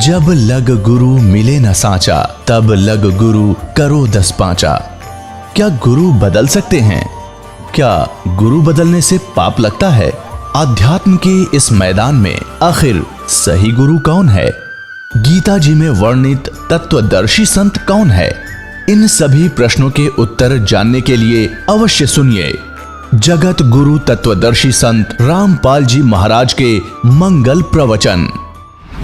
जब लग गुरु मिले न साचा, तब लग गुरु करो 10 पांचा। क्या गुरु बदल सकते हैं? क्या गुरु बदलने से पाप लगता है? अध्यात्म के इस मैदान में आखिर सही गुरु कौन है? गीता जी में वर्णित तत्वदर्शी संत कौन है? इन सभी प्रश्नों के उत्तर जानने के लिए अवश्य सुनिए जगत गुरु तत्वदर्शी संत रामपाल जी महाराज के मंगल प्रवचन।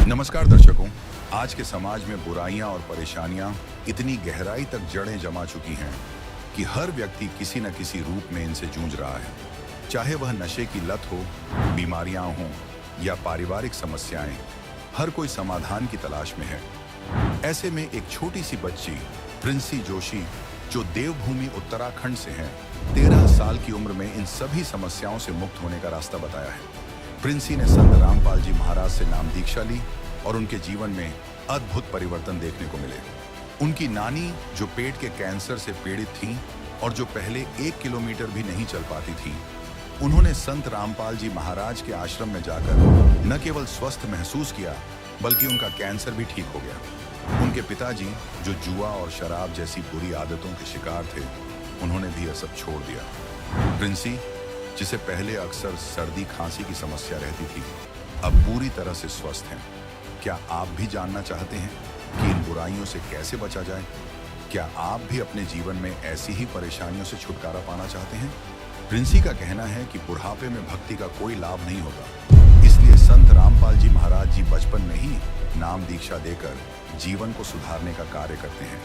नमस्कार दर्शकों, आज के समाज में बुराइयां और परेशानियां इतनी गहराई तक जड़ें जमा चुकी हैं कि हर व्यक्ति किसी न किसी रूप में इनसे जूझ रहा है। चाहे वह नशे की लत हो, बीमारियां हों या पारिवारिक समस्याएं, हर कोई समाधान की तलाश में है। ऐसे में एक छोटी सी बच्ची प्रिंसी जोशी, जो देवभूमि उत्तराखंड से हैं, 13 साल की उम्र में इन सभी समस्याओं से मुक्त होने का रास्ता बताया है। प्रिंसी ने संत रामपाल जी महाराज से नाम दीक्षा ली और उनके जीवन में अद्भुत परिवर्तन देखने को मिले। उनकी नानी, जो पेट के कैंसर से पीड़ित थीं और जो पहले 1 किलोमीटर भी नहीं चल पाती थीं, उन्होंने संत रामपाल जी महाराज के आश्रम में जाकर न केवल स्वस्थ महसूस किया, बल्कि उनका कैंसर भी ठीक हो गया। उनके पिताजी, जो जुआ और शराब जैसी बुरी आदतों के शिकार थे, उन्होंने भी यह सब छोड़ दिया। प्रिंसी, जिसे पहले अक्सर सर्दी खांसी की समस्या रहती थी, अब पूरी तरह से स्वस्थ हैं। क्या आप भी जानना चाहते हैं कि इन बुराइयों से कैसे बचा जाए? क्या आप भी अपने जीवन में ऐसी ही परेशानियों से छुटकारा पाना चाहते हैं? प्रिंसी का कहना है कि बुढ़ापे में भक्ति का कोई लाभ नहीं होता, इसलिए संत रामपाल जी महाराज जी बचपन में ही नाम दीक्षा देकर जीवन को सुधारने का कार्य करते हैं,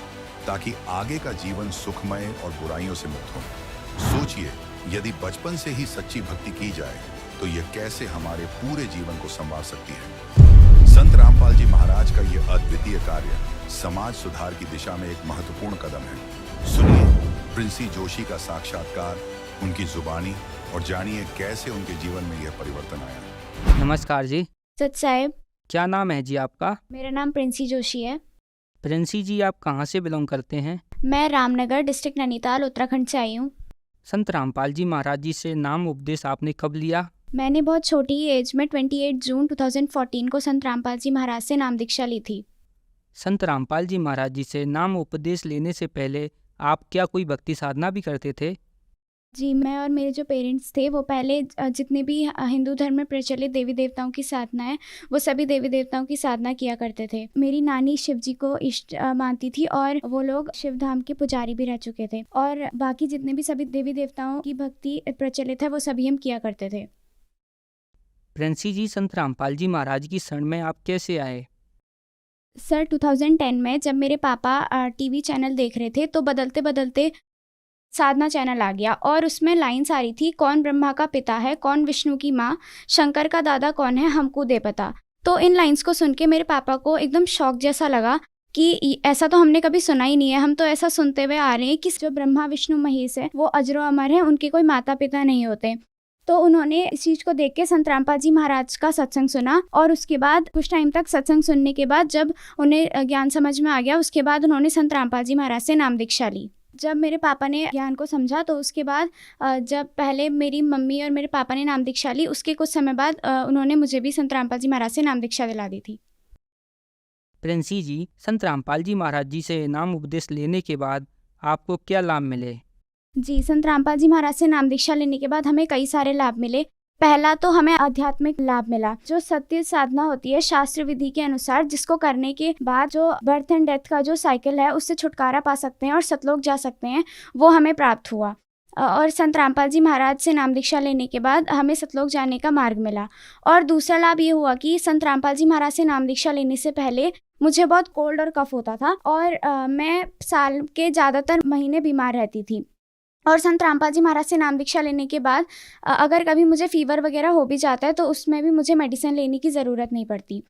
ताकि आगे का जीवन सुखमय और बुराइयों से मुक्त हो। सोचिए, यदि बचपन से ही सच्ची भक्ति की जाए तो यह कैसे हमारे पूरे जीवन को संवार सकती है। संत रामपाल जी महाराज का यह अद्वितीय कार्य समाज सुधार की दिशा में एक महत्वपूर्ण कदम है। सुनिए प्रिंसी जोशी का साक्षात्कार, उनकी जुबानी, और जानिए कैसे उनके जीवन में यह परिवर्तन आया। नमस्कार जी। सच साहेब। क्या नाम है जी आपका? मेरा नाम प्रिंसी जोशी है। प्रिंसी जी, आप कहाँ से बिलोंग करते हैं? मैं रामनगर डिस्ट्रिक्ट नैनीताल उत्तराखंड से आई हूँ। संत रामपाल जी महाराज जी से नाम उपदेश आपने कब लिया? मैंने बहुत छोटी एज में 28 जून 2014 को संत रामपाल जी महाराज से नाम दीक्षा ली थी। संत रामपाल जी महाराज जी से नाम उपदेश लेने से पहले आप क्या कोई भक्ति साधना भी करते थे? जी, मैं और मेरे जो पेरेंट्स थे वो पहले जितने भी हिंदू धर्म में प्रचलित देवी देवताओं की साधना है, वो सभी देवी देवताओं की साधना किया करते थे। मेरी नानी शिव जी को इष्ट मानती थी और वो लोग शिव धाम के पुजारी भी रह चुके थे, और बाकी जितने भी सभी देवी देवताओं की भक्ति प्रचलित है वो सभी हम किया करते थे। प्रिंसी जी, संत रामपाल जी महाराज की शरण में आप कैसे आए? सर, 2010 में जब मेरे पापा टीवी चैनल देख रहे थे तो बदलते बदलते साधना चैनल आ गया, और उसमें लाइन्स आ रही थी, कौन ब्रह्मा का पिता है, कौन विष्णु की माँ, शंकर का दादा कौन है, हमको दे पता। तो इन लाइन्स को सुन के मेरे पापा को एकदम शौक जैसा लगा कि ऐसा तो हमने कभी सुना ही नहीं है। हम तो ऐसा सुनते हुए आ रहे हैं कि जो ब्रह्मा विष्णु महेश है वो अजरो अमर है, उनके कोई माता पिता नहीं होते। तो उन्होंने इस चीज़ को देख के संत रामपाल जी महाराज का सत्संग सुना, और उसके बाद कुछ टाइम तक सत्संग सुनने के बाद जब उन्हें ज्ञान समझ में आ गया, उसके बाद उन्होंने संत रामपाल जी महाराज से नाम दीक्षा ली। जब मेरे पापा ने ज्ञान को समझा तो उसके बाद जब पहले मेरी मम्मी और मेरे पापा ने नाम दीक्षा ली, उसके कुछ समय बाद उन्होंने मुझे भी संत रामपाल जी महाराज से नाम दीक्षा दिला दी थी। प्रिंसी जी, संत रामपाल जी महाराज जी से नाम उपदेश लेने के बाद आपको क्या लाभ मिले? जी, संत रामपाल जी महाराज से नाम दीक्षा लेने के बाद हमें कई सारे लाभ मिले। पहला तो हमें आध्यात्मिक लाभ मिला, जो सत्य साधना होती है शास्त्र विधि के अनुसार, जिसको करने के बाद जो बर्थ एंड डेथ का जो साइकिल है उससे छुटकारा पा सकते हैं और सतलोक जा सकते हैं, वो हमें प्राप्त हुआ। और संत रामपाल जी महाराज से नाम दीक्षा लेने के बाद हमें सतलोक जाने का मार्ग मिला। और दूसरा लाभ ये हुआ कि संत रामपाल जी महाराज से नाम दीक्षा लेने से पहले मुझे बहुत कोल्ड और कफ होता था, और मैं साल के ज़्यादातर महीने बीमार रहती थी। और संत रामपाल जी महाराज से नाम दीक्षा लेने के बाद अगर कभी मुझे फीवर वगैरह हो भी जाता है तो उसमें भी मुझे मेडिसिन लेने की ज़रूरत नहीं पड़ती।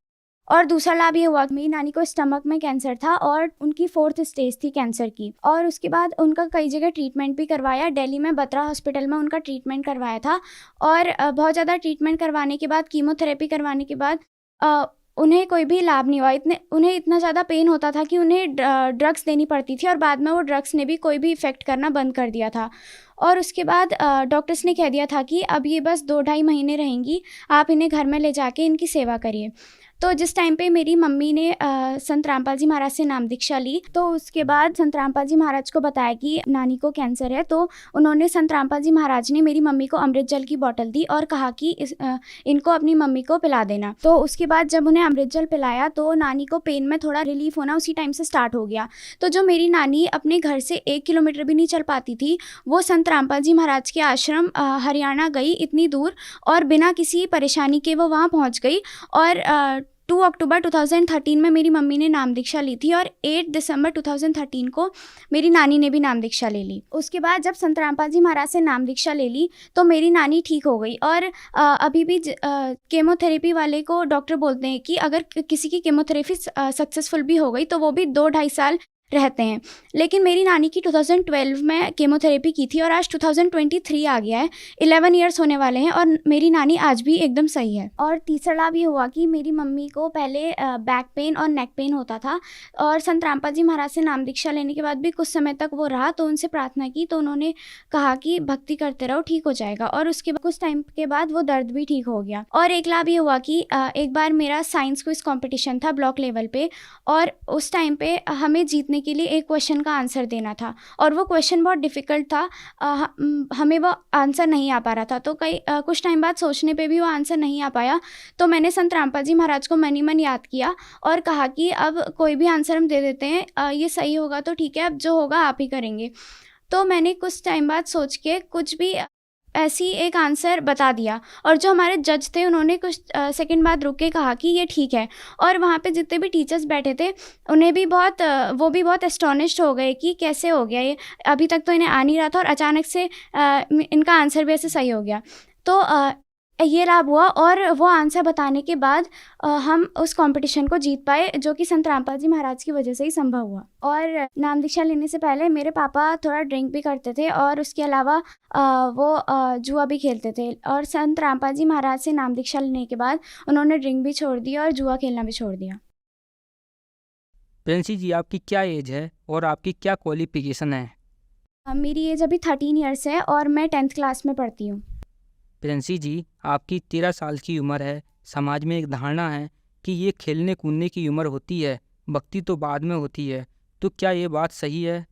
और दूसरा लाभ ये हुआ कि मेरी नानी को स्टमक में कैंसर था और उनकी 4th स्टेज थी कैंसर की, और उसके बाद उनका कई जगह ट्रीटमेंट भी करवाया। दिल्ली में बत्रा हॉस्पिटल में उनका ट्रीटमेंट करवाया था, और बहुत ज़्यादा ट्रीटमेंट करवाने के बाद, कीमोथेरेपी करवाने के बाद उन्हें कोई भी लाभ नहीं हुआ। उन्हें इतना ज़्यादा पेन होता था कि उन्हें ड्रग्स देनी पड़ती थी, और बाद में वो ड्रग्स ने भी कोई भी इफ़ेक्ट करना बंद कर दिया था। और उसके बाद डॉक्टर्स ने कह दिया था कि अब ये बस 2-2.5 महीने रहेंगी, आप इन्हें घर में ले जाके इनकी सेवा करिए। तो जिस टाइम पे मेरी मम्मी ने संत रामपाल जी महाराज से नाम दीक्षा ली, तो उसके बाद संत रामपाल जी महाराज को बताया कि नानी को कैंसर है। तो उन्होंने संत रामपाल जी महाराज ने मेरी मम्मी को अमृत जल की बोतल दी और कहा कि इनको अपनी मम्मी को पिला देना। तो उसके बाद जब उन्हें अमृत जल पिलाया तो नानी को पेन में थोड़ा रिलीफ होना उसी टाइम से स्टार्ट हो गया। तो जो मेरी नानी अपने घर से 1 किलोमीटर भी नहीं चल पाती थी, वो संत रामपाल जी महाराज के आश्रम हरियाणा गई इतनी दूर, और बिना किसी परेशानी के वो वहाँ पहुँच गई। और 2 अक्टूबर 2013 में मेरी मम्मी ने नाम दीक्षा ली थी और 8 दिसंबर 2013 को मेरी नानी ने भी नाम दीक्षा ले ली। उसके बाद जब संत रामपाल जी महाराज से नाम दीक्षा ले ली तो मेरी नानी ठीक हो गई। और अभी भी केमोथेरेपी वाले को डॉक्टर बोलते हैं कि अगर किसी की केमोथेरेपी सक्सेसफुल भी हो गई तो वो भी 2-2.5 साल रहते हैं। लेकिन मेरी नानी की 2012 में केमोथेरेपी की थी और आज 2023 आ गया है, 11 इयर्स होने वाले हैं और मेरी नानी आज भी एकदम सही है। और तीसरा लाभ ये हुआ कि मेरी मम्मी को पहले बैक पेन और नेक पेन होता था, और संत रामपाल जी महाराज से नाम दीक्षा लेने के बाद भी कुछ समय तक वो रहा। तो उनसे प्रार्थना की तो उन्होंने कहा कि भक्ति करते रहो, ठीक हो जाएगा। और उसके बाद कुछ टाइम के बाद वो दर्द भी ठीक हो गया। और एक लाभ ये हुआ कि एक बार मेरा साइंस क्विज कॉम्पिटिशन था ब्लॉक लेवल पे, और उस टाइम पे हमें जीतने के लिए एक क्वेश्चन का आंसर देना था और वो क्वेश्चन बहुत डिफ़िकल्ट था। हमें वो आंसर नहीं आ पा रहा था। तो कुछ टाइम बाद सोचने पे भी वो आंसर नहीं आ पाया। तो मैंने संत रामपाल जी महाराज को मन ही मन याद किया और कहा कि अब कोई भी आंसर हम दे देते हैं, ये सही होगा तो ठीक है, अब जो होगा आप ही करेंगे। तो मैंने कुछ टाइम बाद सोच के कुछ भी ऐसी एक आंसर बता दिया, और जो हमारे जज थे उन्होंने कुछ सेकंड बाद रुक के कहा कि ये ठीक है। और वहाँ पे जितने भी टीचर्स बैठे थे उन्हें भी वो भी बहुत एस्टोनिश्ड हो गए कि कैसे हो गया ये, अभी तक तो इन्हें आ नहीं रहा था और अचानक से इनका आंसर भी ऐसे सही हो गया। तो ये लाभ हुआ, और वो आंसर बताने के बाद हम उस कंपटीशन को जीत पाए, जो कि संत रामपाल जी महाराज की वजह से ही संभव हुआ। और नाम दीक्षा लेने से पहले मेरे पापा थोड़ा ड्रिंक भी करते थे और उसके अलावा वो जुआ भी खेलते थे। और संत रामपाल जी महाराज से नाम दीक्षा लेने के बाद उन्होंने ड्रिंक भी छोड़ दी और जुआ खेलना भी छोड़ दिया। प्रिंसी जी, आपकी क्या एज है और आपकी क्या क्वालिफिकेशन है? मेरी एज अभी 13 ईयर्स है और मैं 10th क्लास में पढ़ती हूँ। प्रिंसी जी, आपकी 13 साल की उम्र है। समाज में एक धारणा है कि ये खेलने कूदने की उम्र होती है, भक्ति तो बाद में होती है, तो क्या ये बात सही है?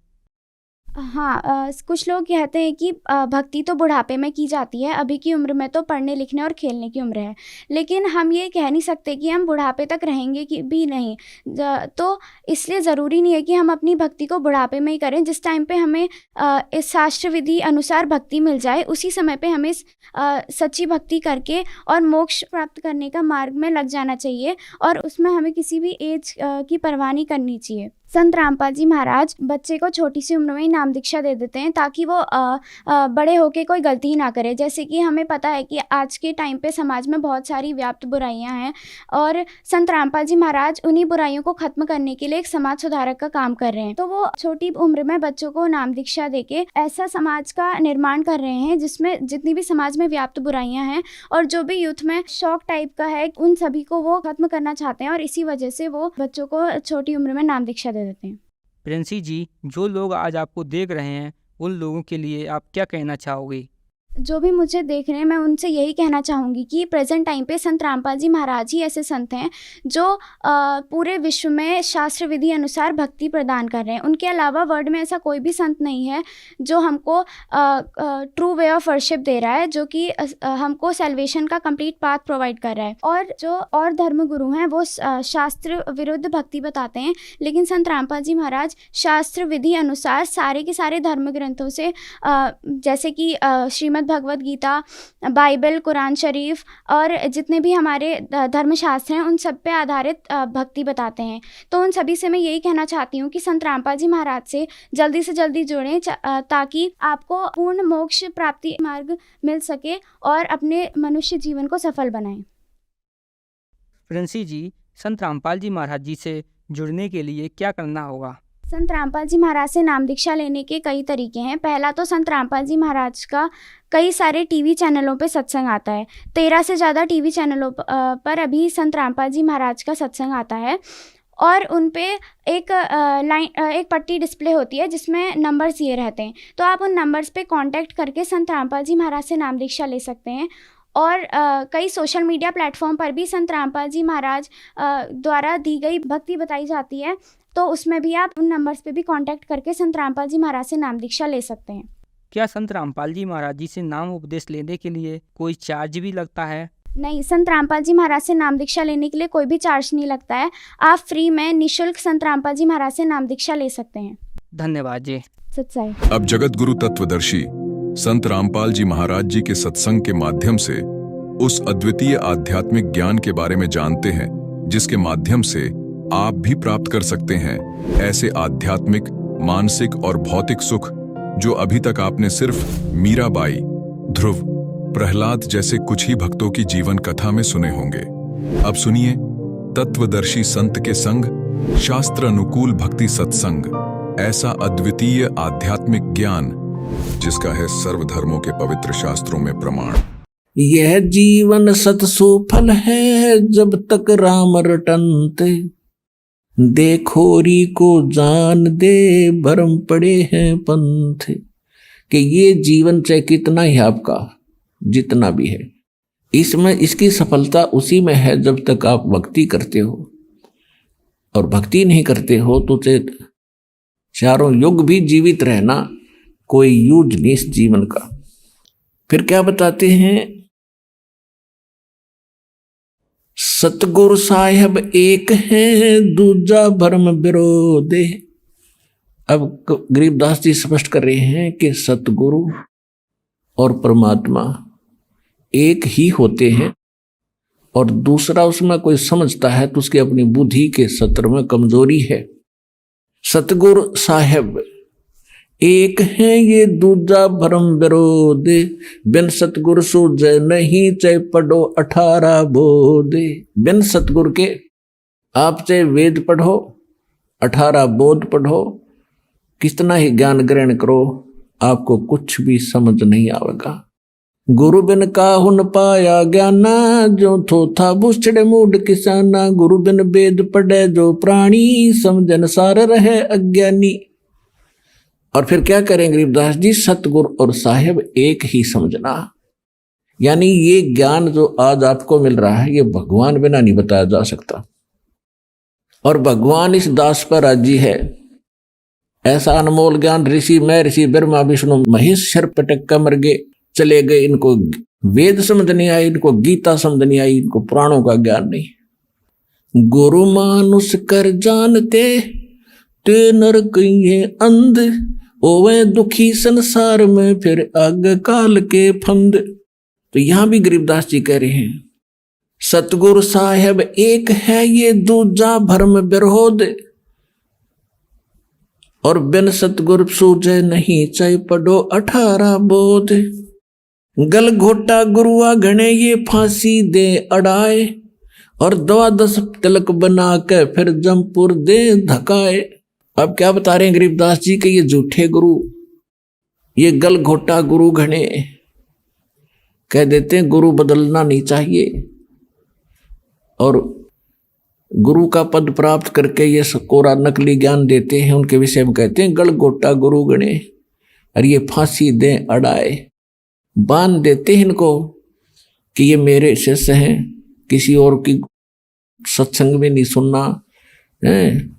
हाँ, कुछ लोग कहते हैं कि भक्ति तो बुढ़ापे में की जाती है, अभी की उम्र में तो पढ़ने लिखने और खेलने की उम्र है। लेकिन हम ये कह नहीं सकते कि हम बुढ़ापे तक रहेंगे कि भी नहीं। तो इसलिए ज़रूरी नहीं है कि हम अपनी भक्ति को बुढ़ापे में ही करें। जिस टाइम पे हमें इस शास्त्र विधि अनुसार भक्ति मिल जाए, उसी समय पे हमें सच्ची भक्ति करके और मोक्ष प्राप्त करने का मार्ग में लग जाना चाहिए, और उसमें हमें किसी भी एज की परवाह नहीं करनी चाहिए। संत रामपाल जी महाराज बच्चे को छोटी सी उम्र में ही नाम दीक्षा दे देते हैं ताकि वो बड़े होके कोई गलती ना करे। जैसे कि हमें पता है कि आज के टाइम पे समाज में बहुत सारी व्याप्त बुराइयां हैं, और संत रामपाल जी महाराज उन्हीं बुराइयों को खत्म करने के लिए एक समाज सुधारक का काम कर रहे हैं। तो वो छोटी उम्र में बच्चों को नाम दीक्षा देके ऐसा समाज का निर्माण कर रहे हैं जिसमें जितनी भी समाज में व्याप्त बुराइयां हैं और जो भी यूथ में शौक टाइप का है, उन सभी को वो खत्म करना चाहते हैं, और इसी वजह से वो बच्चों को छोटी उम्र में नाम दीक्षा दे देते हैं। प्रिंसी जी, जो लोग आज आपको देख रहे हैं उन लोगों के लिए आप क्या कहना चाहोगे? जो भी मुझे देख रहे हैं, मैं उनसे यही कहना चाहूँगी कि प्रेजेंट टाइम पे संत रामपाल जी महाराज ही ऐसे संत हैं जो पूरे विश्व में शास्त्र विधि अनुसार भक्ति प्रदान कर रहे हैं। उनके अलावा वर्ल्ड में ऐसा कोई भी संत नहीं है जो हमको ट्रू वे ऑफ वर्शिप दे रहा है, जो कि हमको सेल्वेशन का कंप्लीट पाथ प्रोवाइड कर रहा है। और जो और धर्म गुरु हैं वो शास्त्र विरुद्ध भक्ति बताते हैं, लेकिन संत रामपाल जी महाराज शास्त्र विधि अनुसार सारे के सारे धर्म ग्रंथों से जैसे कि श्रीमद् भगवत गीता, बाइबल, कुरान शरीफ और जितने भी हमारे धर्मशास्त्र हैं उन सब पे आधारित भक्ति बताते हैं। तो उन सभी से मैं यही कहना चाहती हूँ कि संत रामपाल जी महाराज से जल्दी जुड़ें ताकि आपको पूर्ण मोक्ष प्राप्ति मार्ग मिल सके और अपने मनुष्य जीवन को सफल बनाएं। प्रिंसी जी, संत रामपाल जी महाराज जी से जुड़ने के लिए क्या करना होगा? संत रामपाल जी महाराज से नाम दीक्षा लेने के कई तरीके हैं। पहला तो संत रामपाल जी महाराज का कई सारे टीवी चैनलों पे सत्संग आता है। 13 से ज़्यादा टीवी चैनलों पर अभी संत रामपाल जी महाराज का सत्संग आता है, और उन पे एक पट्टी डिस्प्ले होती है जिसमें नंबर्स ये रहते हैं। तो आप उन नंबर्स पे कांटेक्ट करके संत रामपाल जी महाराज से नाम दीक्षा ले सकते हैं। और कई सोशल मीडिया प्लेटफॉर्म पर भी संत रामपाल जी महाराज द्वारा दी गई भक्ति बताई जाती है, तो उसमें भी आप उन नंबर्स पे भी कांटेक्ट करके संत रामपाल जी महाराज से नाम दीक्षा ले सकते हैं। क्या संत रामपाल जी महाराज जी से नाम उपदेश लेने के लिए कोई चार्ज भी लगता है? नहीं, संत रामपाल जी महाराज से नाम दीक्षा लेने के लिए कोई भी चार्ज नहीं लगता है। आप फ्री में निःशुल्क संत रामपाल जी महाराज से नाम दीक्षा ले सकते हैं। धन्यवाद जी। सच्चाई। अब जगत गुरु तत्वदर्शी संत रामपाल जी महाराज जी के सत्संग के माध्यम से उस अद्वितीय आध्यात्मिक ज्ञान के बारे में जानते हैं जिसके माध्यम से आप भी प्राप्त कर सकते हैं ऐसे आध्यात्मिक, मानसिक और भौतिक सुख जो अभी तक आपने सिर्फ मीराबाई, ध्रुव, प्रहलाद जैसे कुछ ही भक्तों की जीवन कथा में सुने होंगे। अब सुनिए तत्वदर्शी संत के संग शास्त्र अनुकूल भक्ति सत्संग, ऐसा अद्वितीय आध्यात्मिक ज्ञान जिसका है सर्वधर्मों के पवित्र शास्त्रों में प्रमाण। यह जीवन सत्सुफल है जब तक राम रटनते, देखोरी को जान दे भरम पड़े हैं पंथ। कि ये जीवन चाहे कितना ही आपका जितना भी है, इसमें इसकी सफलता उसी में है जब तक आप भक्ति करते हो, और भक्ति नहीं करते हो तो चाहे चारों युग भी जीवित रहना कोई यूज नहीं इस जीवन का। फिर क्या बताते हैं, सतगुरु साहेब एक है दूजा भरम विरोधे। अब गरीबदास जी स्पष्ट कर रहे हैं कि सतगुरु और परमात्मा एक ही होते हैं, और दूसरा उसमें कोई समझता है तो उसकी अपनी बुद्धि के सत्र में कमजोरी है। सतगुरु साहेब एक है ये दूजा भरम विरोधे, बिन सतगुरु सूझे नहीं चाहे पढ़ो 18 बोधे। बिन सतगुरु के आप चाहे वेद पढ़ो, 18 बोध पढ़ो, कितना ही ज्ञान ग्रहण करो, आपको कुछ भी समझ नहीं आवेगा। गुरु बिन काहु न पाया ज्ञाना, जो थोथा बुछड़े मूड किसाना। गुरु बिन वेद पढ़े जो प्राणी, समझन सार रहे अज्ञानी। और फिर क्या करें गरीबदास जी, सतगुरु और साहेब एक ही समझना। यानी ये ज्ञान जो आज आपको मिल रहा है ये भगवान बिना नहीं बताया जा सकता, और भगवान इस दास पर राजी है। ऐसा अनमोल ज्ञान ऋषि मैं ऋषि ब्रह्मा विष्णु महेश शर पटक कर मर गए चले गए, इनको वेद समझ नहीं आई, इनको गीता समझ नहीं आई, इनको पुराणों का ज्ञान नहीं। गुरु मानुष कर जानते ते नर कहिए अंध, ओवे दुखी संसार में फिर आग काल के फंद। तो यहां भी गरीबदास जी कह रहे हैं सतगुरु साहेब एक है ये दूजा भरम विरोध, और बिन सतगुरु सूझे नहीं चाहे पढ़ो 18 बोध। गल घोटा गुरुआ घने ये फांसी दे अड़ाए, और 12 तिलक बना के फिर जमपुर दे धकाए। अब क्या बता रहे हैं गरीबदास जी कि ये झूठे गुरु, ये गल घोटा गुरु घने कह देते हैं गुरु बदलना नहीं चाहिए, और गुरु का पद प्राप्त करके ये कोरा नकली ज्ञान देते हैं, उनके विषय में कहते हैं गल घोटा गुरु घने, और ये फांसी दे अड़ाए, बांध देते हैं इनको कि ये मेरे शिष्य हैं, किसी और की सत्संग में नहीं सुनना है,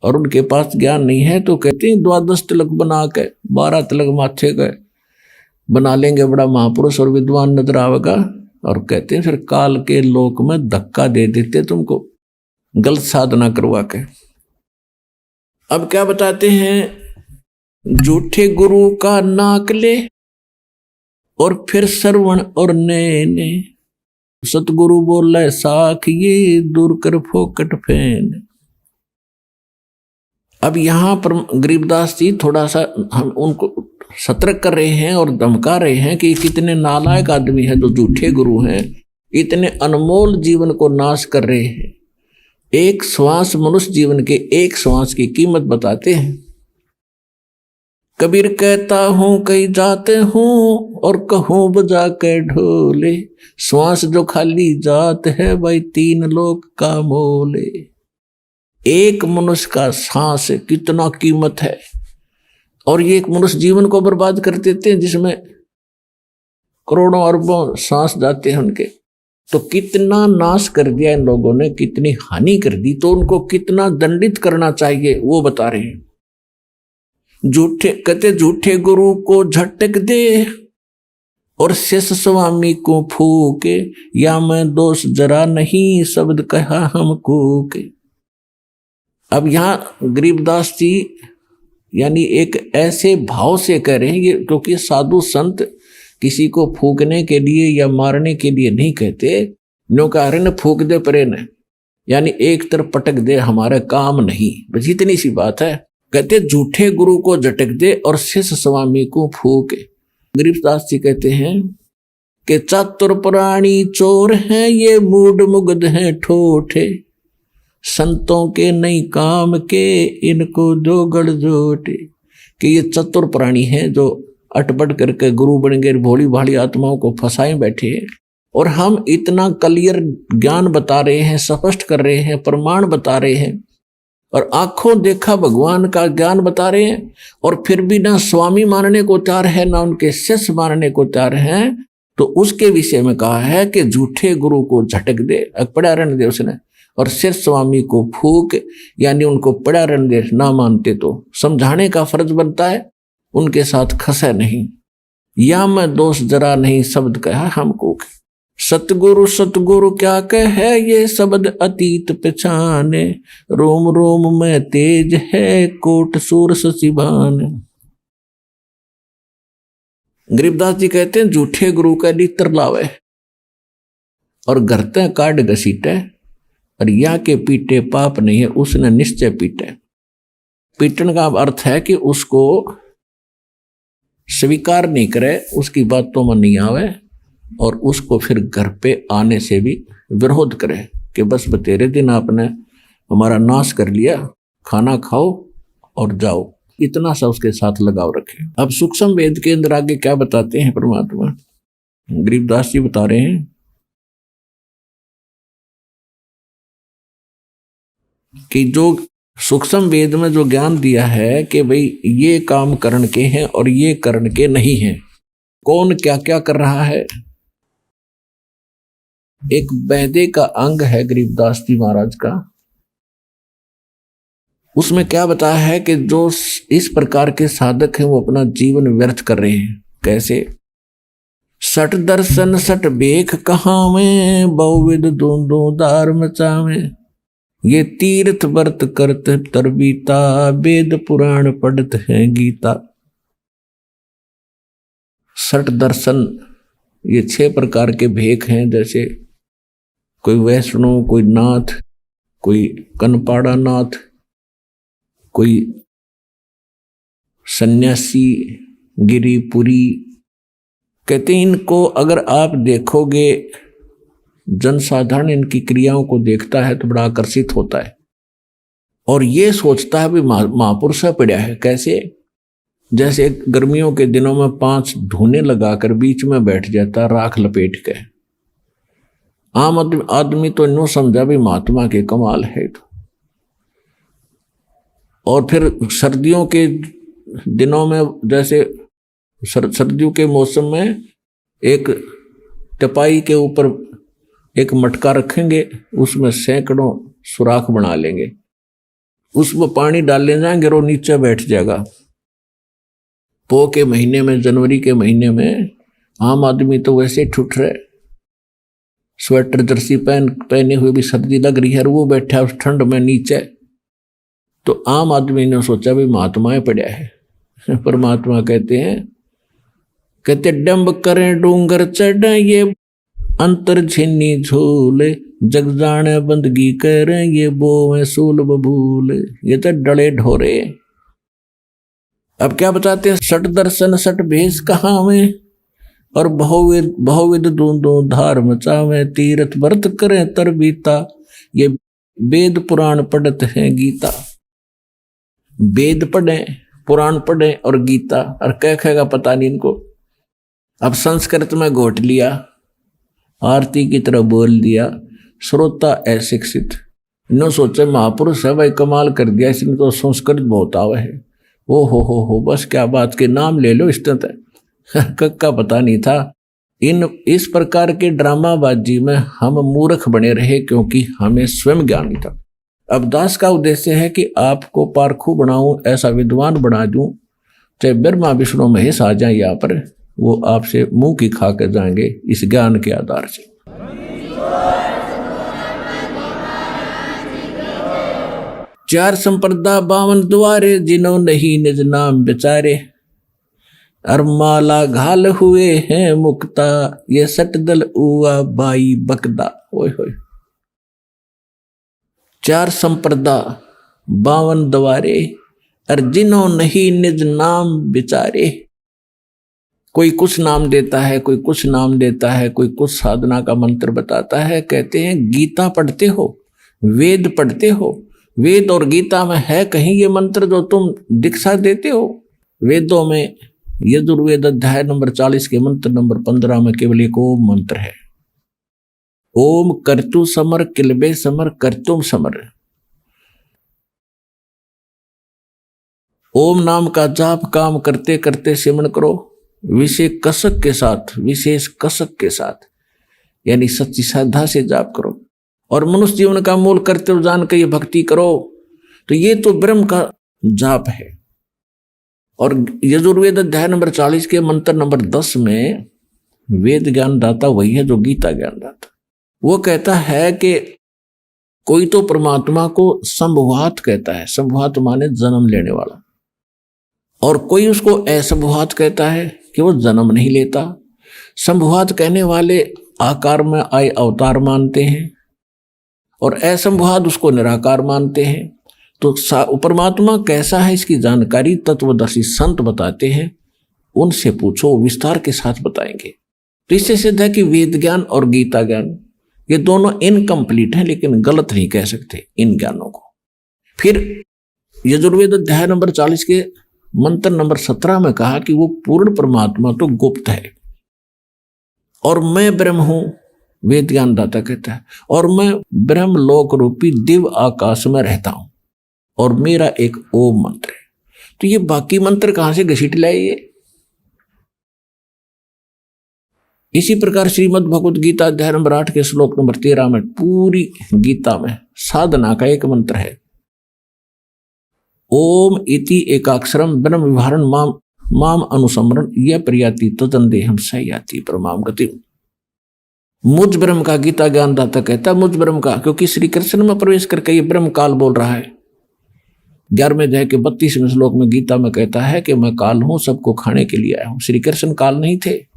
और उनके पास ज्ञान नहीं है तो कहते हैं 12 तिलक बना के 12 तिलक माथे के बना लेंगे, बड़ा महापुरुष और विद्वान नजर आवेगा, और कहते हैं फिर काल के लोक में धक्का दे देते तुमको गलत साधना करवा के। अब क्या बताते हैं, झूठे गुरु का नाक ले और फिर श्रवण और नैने, सतगुरु बोले साख ये दूर कर फोकट फैन। अब यहां पर गरीबदास जी थोड़ा सा हम उनको सतर्क कर रहे हैं और धमका रहे हैं कि कितने नालायक आदमी है जो झूठे गुरु हैं, इतने अनमोल जीवन को नाश कर रहे हैं। एक श्वास मनुष्य जीवन के एक श्वास की कीमत बताते हैं। कबीर कहता हूं कई जाते हूं और कहूं बजा के ढोले, श्वास जो खाली जात है भाई 3 लोक का मोले। एक मनुष्य का सांस कितना कीमत है, और ये एक मनुष्य जीवन को बर्बाद कर देते हैं जिसमें करोड़ों अरबों सांस जाते हैं उनके। तो कितना नाश कर दिया इन लोगों ने, कितनी हानि कर दी, तो उनको कितना दंडित करना चाहिए वो बता रहे हैं। झूठे कहते झूठे गुरु को झटक दे और शेष स्वामी को फूके, या मैं दोष जरा नहीं शब्द कहा हमको के। अब यहां गरीबदास जी यानी एक ऐसे भाव से कह रहे हैं ये, क्योंकि साधु संत किसी को फूकने के लिए या मारने के लिए नहीं कहते। नो कह रहे न फूक दे परे न, यानी एक तरफ पटक दे, हमारा काम नहीं, बस इतनी सी बात है। कहते झूठे गुरु को झटक दे और शेष स्वामी को फूके। गरीबदास जी कहते हैं कि चातुर प्राणी चोर हैं ये, मूड मुग्ध हैं ठोठे, संतों के नहीं काम के इनको जो गड़जोटे। कि ये चतुर प्राणी हैं जो अटपट करके गुरु बन गए, भोली भाली आत्माओं को फंसाए बैठे हैं। और हम इतना क्लियर ज्ञान बता रहे हैं, स्पष्ट कर रहे हैं, प्रमाण बता रहे हैं और आंखों देखा भगवान का ज्ञान बता रहे हैं, और फिर भी ना स्वामी मानने को तैयार है ना उनके शिष्य मानने को तैयार हैं। तो उसके विषय में कहा है कि झूठे गुरु को झटक दे, पड़ा रहने दे उसने, और शिष्य स्वामी को फूक, यानी उनको पड़ा रहने दे। ना मानते तो समझाने का फर्ज बनता है, उनके साथ खसे नहीं। या मैं दोष जरा नहीं शब्द कहा हमको। सतगुरु सतगुरु क्या कहे ये शब्द अतीत पहचाने, रोम रोम में तेज है कोट सूर सचिबान। गरीबदास जी कहते हैं झूठे गुरु का लित्र लावे और घरते काट घसीटे, और या के पीटे पाप नहीं है उसने निश्चय पीटे। पीटन का अर्थ है कि उसको स्वीकार नहीं करे, उसकी बातों में नहीं आवे, और उसको फिर घर पे आने से भी विरोध करे कि बस बतेरे दिन आपने हमारा नाश कर लिया, खाना खाओ और जाओ। इतना सा उसके साथ लगाव रखे। अब सूक्ष्म वेद के अंदर आगे क्या बताते हैं परमात्मा, गरीबदास जी बता रहे हैं कि जो सूक्ष्म वेद में जो ज्ञान दिया है कि भाई ये काम करण के हैं और ये करण के नहीं हैं, कौन क्या क्या कर रहा है। एक वैदे का अंग है गरीबदास जी महाराज का, उसमें क्या बताया है कि जो इस प्रकार के साधक हैं वो अपना जीवन व्यर्थ कर रहे हैं। कैसे? सट दर्शन सट बेख कहाँ में, बहुविध दोनों दार मचावे, ये तीर्थ व्रत करत तरबीता, वेद पुराण पढ़त है गीता। सट दर्शन ये 6 प्रकार के भेख हैं, जैसे कोई वैष्णव, कोई नाथ, कोई कनपाड़ा नाथ, कोई सन्यासी, गिरिपुरी। कहते हैं इनको अगर आप देखोगे, जनसाधारण इनकी क्रियाओं को देखता है तो बड़ा आकर्षित होता है और ये सोचता है भी महापुरुष पड़ा है। कैसे? जैसे गर्मियों के दिनों में 5 धूने लगाकर बीच में बैठ जाता राख लपेट के। आम आदमी तो नो समझा भी महात्मा के कमाल है। तो और फिर सर्दियों के दिनों में, जैसे सर्दियों के मौसम में एक टपाई के ऊपर एक मटका रखेंगे, उसमें सैकड़ों सुराख बना लेंगे, उसमें पानी डालने जाएंगे और नीचे बैठ जाएगा। पो के महीने में, जनवरी के महीने में आम आदमी तो वैसे ठुठ रहे, स्वेटर जर्सी पहने हुए भी सर्दी लग रही है और वो बैठा उस ठंड में नीचे। तो आम आदमी ने सोचा भी महात्माएं पड़ा है। परमात्मा कहते डंब करें डूंगर चढ़े, ये अंतर छिन्नी झूले, जग जाने बंदगी करें, ये बोवे सूल बबूले। ये तो डले ढोरे। अब क्या बताते हैं? सट दर्शन सट भेष कहाँ में, और बहुविध दूंदों धार मचावे, तीर्थ व्रत करें तरबीता, ये वेद पुराण पढ़त है गीता। वेद पढ़े, पुराण पढ़े और गीता, और क्या कहेगा पता नहीं इनको। अब संस्कृत में घोट लिया, आरती की तरह बोल दिया, श्रोता अशिक्षित। इन्होंने सोचा महापुरुष है भाई, कमाल कर दिया इसने तो, संस्कृत बहुत आवा है। ओ हो बस क्या बात के नाम ले लो। इस तरह कक्का पता नहीं था इस प्रकार के ड्रामाबाजी में हम मूर्ख बने रहे क्योंकि हमें स्वयं ज्ञान नहीं था। अब दास का उद्देश्य है कि आपको पारखू बनाऊं, ऐसा विद्वान बना दूं, चाहे ब्रह्मा विष्णु महेश आ जाए यहाँ पर, वो आपसे मुंह की खा कर जाएंगे इस ज्ञान के आधार से। चार संप्रदा 52 द्वारे, जिन्हों नहीं निज नाम बेचारे, अरमाला घाल हुए हैं मुक्ता, ये सटदल उआ बाई बकदा। ओए होए, चार संप्रदा 52 द्वारे, और जिन्हों नहीं निज नाम बेचारे। कोई कुछ नाम देता है, कोई कुछ नाम देता है, कोई कुछ साधना का मंत्र बताता है। कहते हैं गीता पढ़ते हो, वेद पढ़ते हो, वेद और गीता में है कहीं ये मंत्र जो तुम दीक्षा देते हो? वेदों में यजुर्वेद अध्याय नंबर 40 के मंत्र नंबर 15 में केवल एक ओम मंत्र है। ओम कर्तु समर किलबे समर कर्तुम समर। ओम नाम का जाप काम करते करते सिमरण करो, विशेष कसक के साथ, विशेष कसक के साथ, यानी सच्ची श्रद्धा से जाप करो। और मनुष्य जीवन का मूल कर्तव्य जान कर ये भक्ति करो। तो ये तो ब्रह्म का जाप है। और यजुर्वेद अध्याय नंबर 40 के मंत्र नंबर 10 में वेद ज्ञान दाता वही है जो गीता ज्ञान दाता। वो कहता है कि कोई तो परमात्मा को संभवात कहता है, संभवात माने जन्म लेने वाला, और कोई उसको असंभवात कहता है कि वो जन्म नहीं लेता। संभवात कहने वाले आकार में आए अवतार मानते हैं और असंभवात उसको निराकार मानते हैं। तो परमात्मा कैसा है इसकी जानकारी तत्वदर्शी संत बताते हैं, उनसे पूछो, विस्तार के साथ बताएंगे। तो इससे सिद्ध है कि वेद ज्ञान और गीता ज्ञान ये दोनों इनकम्प्लीट हैं, लेकिन गलत नहीं कह सकते इन ज्ञानों को। फिर यजुर्वेद अध्याय नंबर 40 के मंत्र नंबर 17 में कहा कि वो पूर्ण परमात्मा तो गुप्त है और मैं ब्रह्म हूं, वेद ज्ञान दाता कहता है, और मैं ब्रह्म लोक रूपी दिव्य आकाश में रहता हूं और मेरा एक ओम मंत्र है। तो ये बाकी मंत्र कहां से घसीट लाए ये? इसी प्रकार श्रीमद् भगवत गीता अध्याय नंबर 8 के श्लोक नंबर 13 में पूरी गीता में साधना का एक मंत्र है, ओम इति एकाक्षरम ब्रह्म विहारण माम माम अनुसमरण यह प्रियाति तदंदेहम सयाति परमाम गति। मुझ ब्रह्म का गीता ज्ञान दाता कहता है, मुझ ब्रह्म का, क्योंकि श्री कृष्ण में प्रवेश करके ये ब्रह्म काल बोल रहा है। 11वें अध्याय के 32वें श्लोक में गीता में कहता है कि मैं काल हूं, सबको खाने के लिए आया हूं। श्री कृष्ण काल नहीं थे,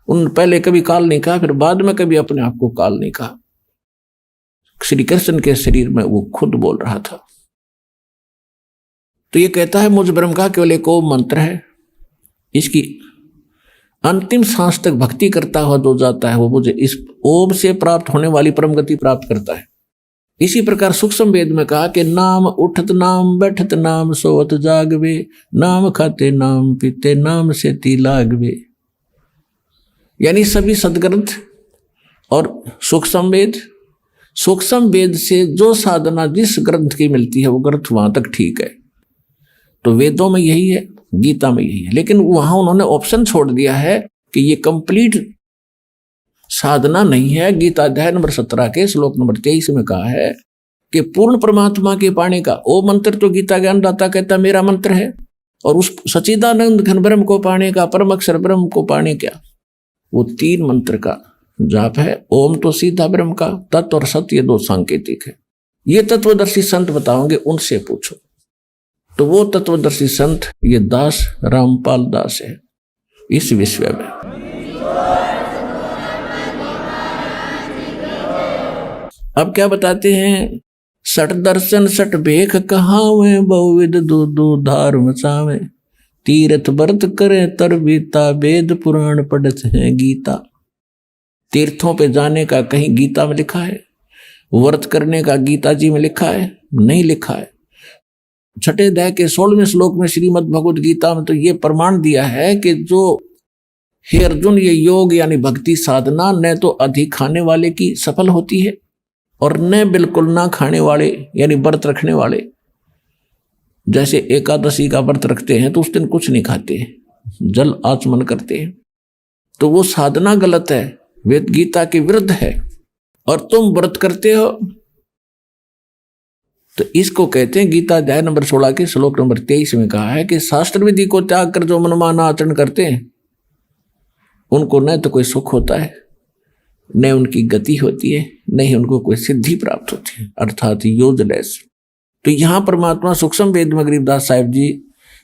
उन पहले कभी काल नहीं कहा, फिर बाद में कभी अपने आप को काल नहीं कहा। श्री कृष्ण के शरीर में वो खुद बोल रहा था। तो ये कहता है मुझ ब्रह्म का केवल एक ओम मंत्र है, इसकी अंतिम सांस तक भक्ति करता हुआ जो जाता है वो मुझे इस ओम से प्राप्त होने वाली परम गति प्राप्त करता है। इसी प्रकार सूक्ष्म वेद में कहा कि नाम उठत नाम बैठत नाम सोवत जागवे, नाम खाते नाम पीते नाम से ती लागवे। यानी सभी सदग्रंथ और सूक्ष्म वेद से जो साधना जिस ग्रंथ की मिलती है वो ग्रंथ वहां तक ठीक है। तो वेदों में यही है, गीता में यही है, लेकिन वहां उन्होंने ऑप्शन छोड़ दिया है कि ये कंप्लीट साधना नहीं है। गीता अध्याय नंबर 17 के श्लोक नंबर 23 में कहा है कि पूर्ण परमात्मा के पाने का ओ मंत्र तो गीता ज्ञान दाता कहता मेरा मंत्र है, और उस सच्चिदानंद घन ब्रह्म को पाने का, परम अक्षर ब्रह्म को पाने का वो 3 मंत्र का जाप है। ओम तो सीधा ब्रह्म का, तत्व और सत्य दो सांकेतिक है। ये तत्वदर्शी संत बताओगे, उनसे पूछो। तो वो तत्वदर्शी संत ये दास रामपाल दास है इस विश्व में। अब क्या बताते हैं, सट दर्शन सट भेख कहावे, बहुविध दो धार मचावे, तीर्थ व्रत करे तर बीता, वेद पुराण पढ़त है गीता। तीर्थों पे जाने का कहीं गीता में लिखा है? व्रत करने का गीता जी में लिखा है? नहीं लिखा है। 6 अध्याय के 16वें श्लोक में श्रीमद् भगवद गीता में तो ये प्रमाण दिया है कि जो हे अर्जुन ये योग यानी भक्ति साधना न तो अधिक खाने वाले की सफल होती है और न बिल्कुल ना खाने वाले यानी व्रत रखने वाले। जैसे एकादशी का व्रत रखते हैं तो उस दिन कुछ नहीं खाते, जल आचमन करते हैं। तो वो साधना गलत है, वेद गीता के विरुद्ध है, और तुम व्रत करते हो। तो इसको कहते हैं, गीता अध्याय नंबर 16 के श्लोक नंबर 23 में कहा है कि शास्त्र विधि को त्याग कर जो मनमाना आचरण करते हैं उनको न तो कोई सुख होता है, न उनकी गति होती है, न ही उनको कोई सिद्धि प्राप्त होती है, अर्थात यूजलेस। तो यहां परमात्मा सूक्ष्म वेद में गरीबदास साहिब जी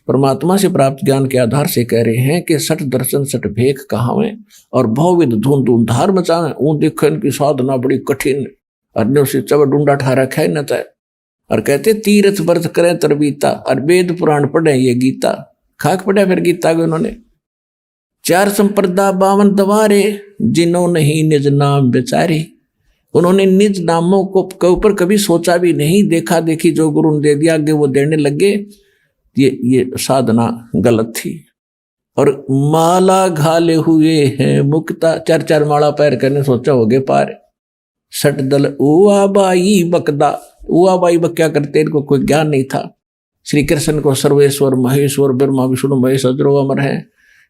परमात्मा से प्राप्त ज्ञान के आधार से कह रहे हैं कि सठ दर्शन सठ भेख कहावें और बहुविध धूम धूम धार मचावें। ऊं देखो इनकी साधना बड़ी कठिन, अरण्यों से चबड़ डूंडा ठा रखा है न तय। और कहते तीर्थ व्रत करें तरबीता, और वेद पुराण पढ़े ये गीता। खाक पढ़ा फिर गीता को उन्होंने। 4 संप्रदा 52 दवारे, जिन्हों नहीं निज नाम बेचारे। उन्होंने निज नामों को ऊपर कभी सोचा भी नहीं, देखा देखी जो गुरु ने दे दिया आगे वो देने लगे। ये साधना गलत थी। और माला घाले हुए हैं मुक्ता, 4 माला पैर करने सोचा होगे पार। सट दल उआ बाई बकदा, उआ बाई बक क्या करते, इनको कोई ज्ञान नहीं था। श्री कृष्ण को सर्वेश्वर महेश्वर ब्रह्मा विष्णु महेश अजरो अमर है,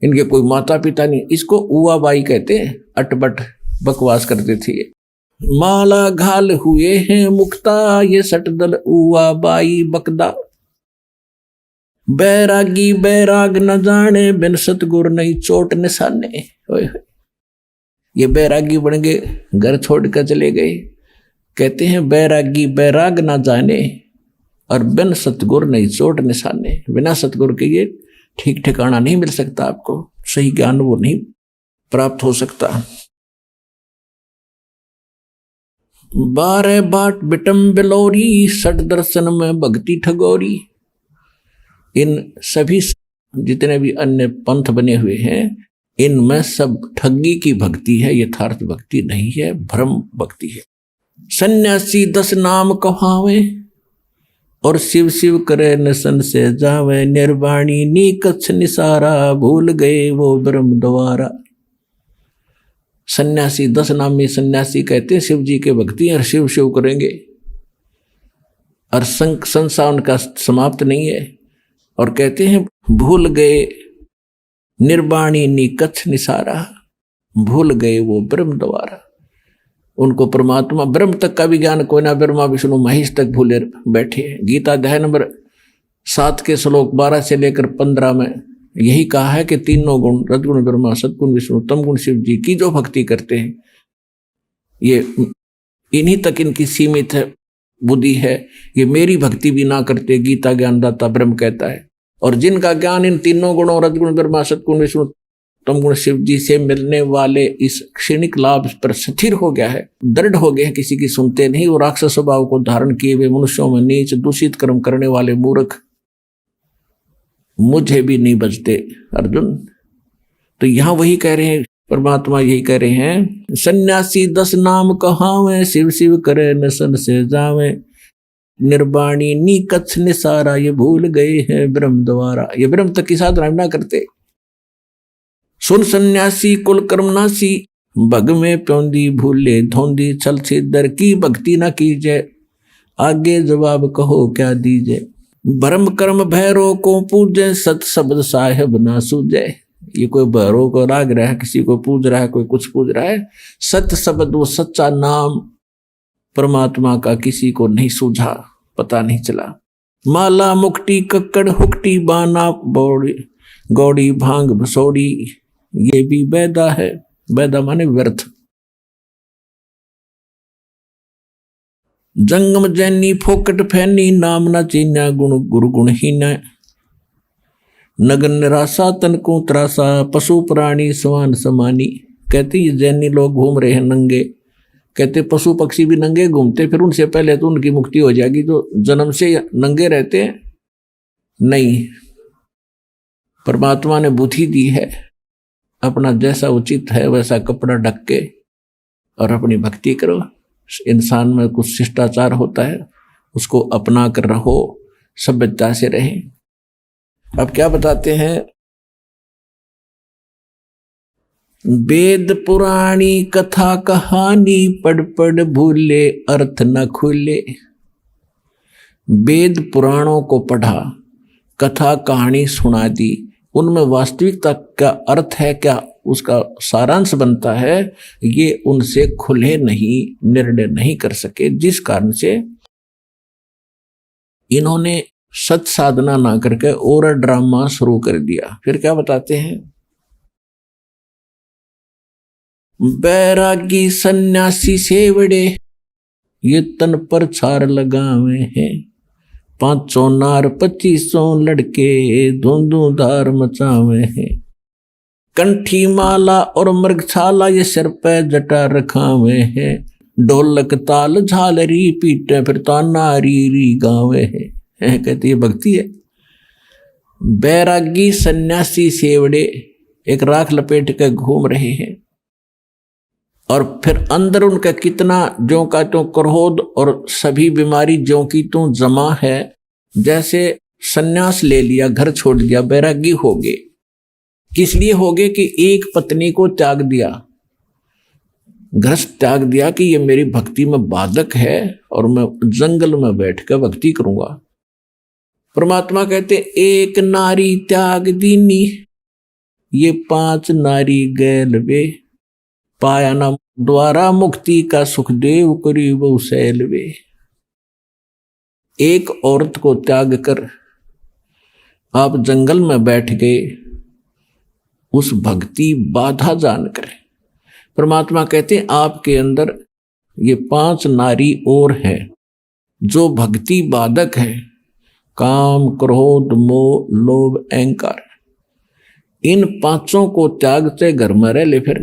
इनके कोई माता पिता नहीं, इसको उआ बाई कहते हैं। अटबट बकवास करते थे। माला घाल हुए हैं मुक्ता, ये सट दल उआ बाई बकदा। बैरागी बैराग न जाने, बिन सतगुर नहीं चोट निशाने। ये बैरागी बन गए, घर छोड़कर चले गए। कहते हैं बैरागी बैराग ना जाने और बिन सतगुर नहीं चोट निशाने। बिना सतगुर के ये ठीक ठिकाना नहीं मिल सकता, आपको सही ज्ञान वो नहीं प्राप्त हो सकता। 12 बाट बिटम बिलोरी, सठ दर्शन में भक्ति ठगोरी। इन सभी जितने भी अन्य पंथ बने हुए हैं इनमें सब ठगी की भक्ति है, यथार्थ भक्ति नहीं है, भ्रम भक्ति है। सन्यासी 10 नाम कहावे और शिव शिव करे नसन से जावे। निर्वाणी नीकछ निसारा, भूल गए वो ब्रह्म द्वारा। सन्यासी 10 नामी सन्यासी कहते हैं शिव जी के भक्ति और शिव शिव करेंगे और संसार उनका समाप्त नहीं है। और कहते हैं भूल गए निर्वाणी निकछ निसारा, भूल गए वो ब्रह्म द्वारा। उनको परमात्मा ब्रह्म तक का भी ज्ञान कोई ना, ब्रह्मा विष्णु महेश तक भूले बैठे। गीता अध्याय नंबर 7 के श्लोक 12 से लेकर 15 में यही कहा है कि तीनों गुण रजगुण ब्रह्मा सदगुण विष्णु तमगुण शिव जी की जो भक्ति करते हैं ये इन्हीं तक इनकी सीमित है बुद्धि है। ये मेरी भक्ति भी ना करते, गीता ज्ञानदाता ब्रह्म कहता है। और जिनका ज्ञान इन तीनों गुणों रजगुण ब्रह्मा सदगुण विष्णु तमगुण शिव जी से मिलने वाले इस क्षणिक लाभ पर स्थिर हो गया है, दृढ़ हो गए हैं, किसी की सुनते नहीं। वो राक्षस स्वभाव को धारण किए हुए मनुष्यों में नीच दूषित कर्म करने वाले मूर्ख मुझे भी नहीं बचते अर्जुन। तो यहां वही कह रहे हैं, परमात्मा यही कह रहे हैं, सन्यासी 10 नाम कहावे, शिव शिव करे नसन से जावे। निर्वाणी नीकछ निसारा, ये भूल गए हैं ब्रह्म द्वारा। ये ब्रह्म तक की साधना ना करते। सुन सन्यासी कुल कर्मनासी, भग में प्योंदी भूले धोंदी। छल छिद्र की भक्ति न कीजे, आगे जवाब कहो क्या दीजे। भरम कर्म भैरो को पूजे, सत शब्द साहेब ना सूझे। ये कोई भैरो को राग रहा है, किसी को पूज रहा है, कोई कुछ पूज रहा है। सत्य शब्द वो सच्चा नाम परमात्मा का किसी को नहीं सूझा, पता नहीं चला। माला मुक्ति कक्कड़ हुक्टी बाना बौड़ी गौड़ी भांग भसोड़ी, ये भी बैदा है। बैदा माने व्यर्थ। जंगम जैनी फोकट फैनी, नाम न चीन्या गुण गुरु गुणहीन। नगन निराशा तन को त्रासा, पशु प्राणी समान समानी। कहते ये जैनी लोग घूम रहे हैं नंगे। कहते पशु पक्षी भी नंगे घूमते, फिर उनसे पहले तो उनकी मुक्ति हो जाएगी जो जन्म से नंगे रहते हैं। नहीं, परमात्मा ने बुद्धि दी है, अपना जैसा उचित है वैसा कपड़ा ढक के और अपनी भक्ति करो। इंसान में कुछ शिष्टाचार होता है, उसको अपना कर रहो, सभ्यता से रहें। अब क्या बताते हैं, वेद पुराणी कथा कहानी, पढ़ पढ़ भूले अर्थ न खुले। वेद पुराणों को पढ़ा, कथा कहानी सुना दी, उनमें वास्तविकता का अर्थ है क्या उसका सारांश बनता है, ये उनसे खुले नहीं निर्णय नहीं कर सके, जिस कारण से इन्होंने सत साधना ना करके और ड्रामा शुरू कर दिया। फिर क्या बताते हैं, बैरागी सन्यासी सेवड़े ये तन पर छार लगावे हैं, 500 नार 2500 लड़के धुंधुधार मचावे हैं, कंठी माला और मृगछाला ये सिर पे जटा रखावे हैं, ढोलक ताल झालरी पीटे फिर ताना री गावे हैं। कहती है भक्ति है। बैरागी सन्यासी सेवड़े एक राख लपेट के घूम रहे हैं और फिर अंदर उनका कितना ज्यों का त्यों क्रोध और सभी बीमारी ज्यों की त्यों जमा है। जैसे सन्यास ले लिया, घर छोड़ दिया, बैरागी हो गए। किस लिए हो गए कि एक पत्नी को त्याग दिया, घर त्याग दिया कि ये मेरी भक्ति में बाधक है और मैं जंगल में बैठ कर भक्ति करूंगा। परमात्मा कहते एक नारी त्याग दीनी, ये 5 नारी गैल वे, पाया ना द्वारा मुक्ति का सुखदेव करीब सैल वे। एक औरत को त्याग कर आप जंगल में बैठ गए, उस भक्ति बाधा जानकर। परमात्मा कहते आपके अंदर ये 5 नारी और हैं जो भक्ति बाधक है, काम क्रोध मोह लोभ अहंकार। इन 5 को त्याग से घर में रह ले। फिर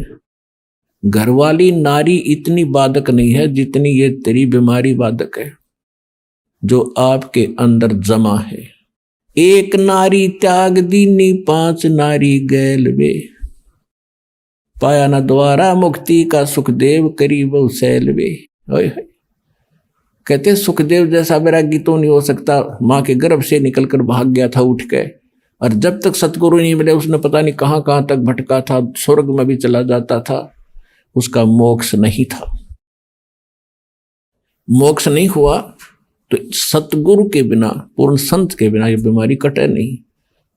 घरवाली नारी इतनी बाधक नहीं है जितनी ये तेरी बीमारी बाधक है जो आपके अंदर जमा है। एक नारी त्याग दीनी 5 नारी गैल वे, पाया न द्वारा मुक्ति का सुखदेव करीब सैल वे। कहते सुखदेव जैसा वैरागी तो नहीं हो सकता, मां के गर्भ से निकलकर भाग गया था उठ के, और जब तक सतगुरु नहीं मिले उसने पता नहीं कहां कहां तक भटका था, स्वर्ग में भी चला जाता था, उसका मोक्ष नहीं था। मोक्ष नहीं हुआ तो सतगुरु के बिना, पूर्ण संत के बिना ये बीमारी कटे नहीं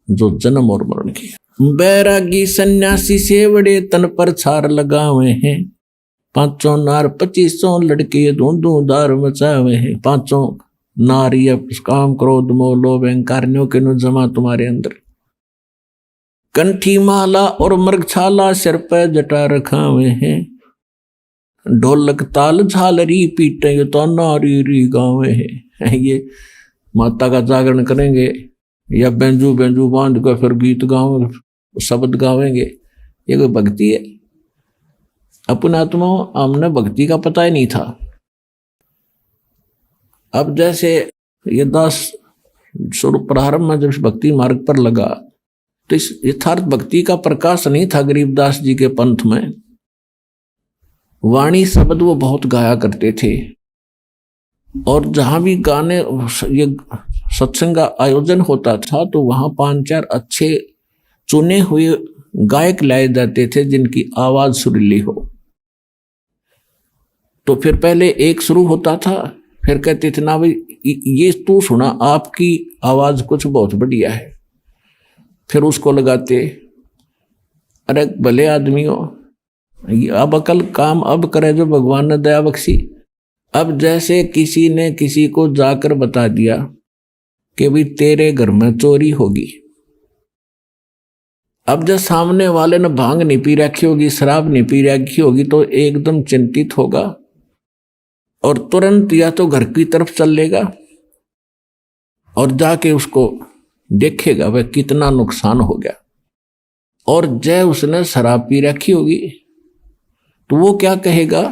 जो जन्म और मरण की। बैरागी सन्यासी सेवड़े तन पर छार लगावे हैं, 500 नार 2500 लड़के धुंधुधार मचावे हैं। 500 नार ये काम क्रोध मोह लोभ अहंकारियों के नु जमा तुम्हारे अंदर, कंठी माला और मृगछाला सिर पे जटा रखावे हैं, ढोलक ताल झालरी पीटे ये तो नारी गावे हैं। ये माता का जागरण करेंगे या बेंजू बेंजू बांध कर फिर गीत गावे, शब्द गावेंगे, ये कोई भक्ति है? अपने आत्मा हमने भक्ति का पता ही नहीं था। अब जैसे ये दास स्वरूप प्रारंभ में जब भक्ति मार्ग पर लगा तो इस यथार्थ भक्ति का प्रकाश नहीं था गरीबदास जी के पंथ में। वाणी शब्द वो बहुत गाया करते थे और जहां भी गाने ये सत्संग का आयोजन होता था तो वहां 5-4 अच्छे चुने हुए गायक लाए जाते थे जिनकी आवाज सुरीली हो। तो फिर पहले एक शुरू होता था, फिर कहते थे ना भाई ये तू सुना, आपकी आवाज कुछ बहुत बढ़िया है। फिर उसको लगाते, अरे भले आदमियों अब अकल काम अब करे जो भगवान ने दया बख्शी। अब जैसे किसी ने किसी को जाकर बता दिया कि भी तेरे घर में चोरी होगी, अब जब सामने वाले ने भांग नहीं पी रखी होगी, शराब नहीं पी रखी होगी, तो एकदम चिंतित होगा और तुरंत या तो घर की तरफ चल लेगा और जाके उसको देखेगा वह कितना नुकसान हो गया। और जय उसने शराब पी रखी होगी तो वो क्या कहेगा,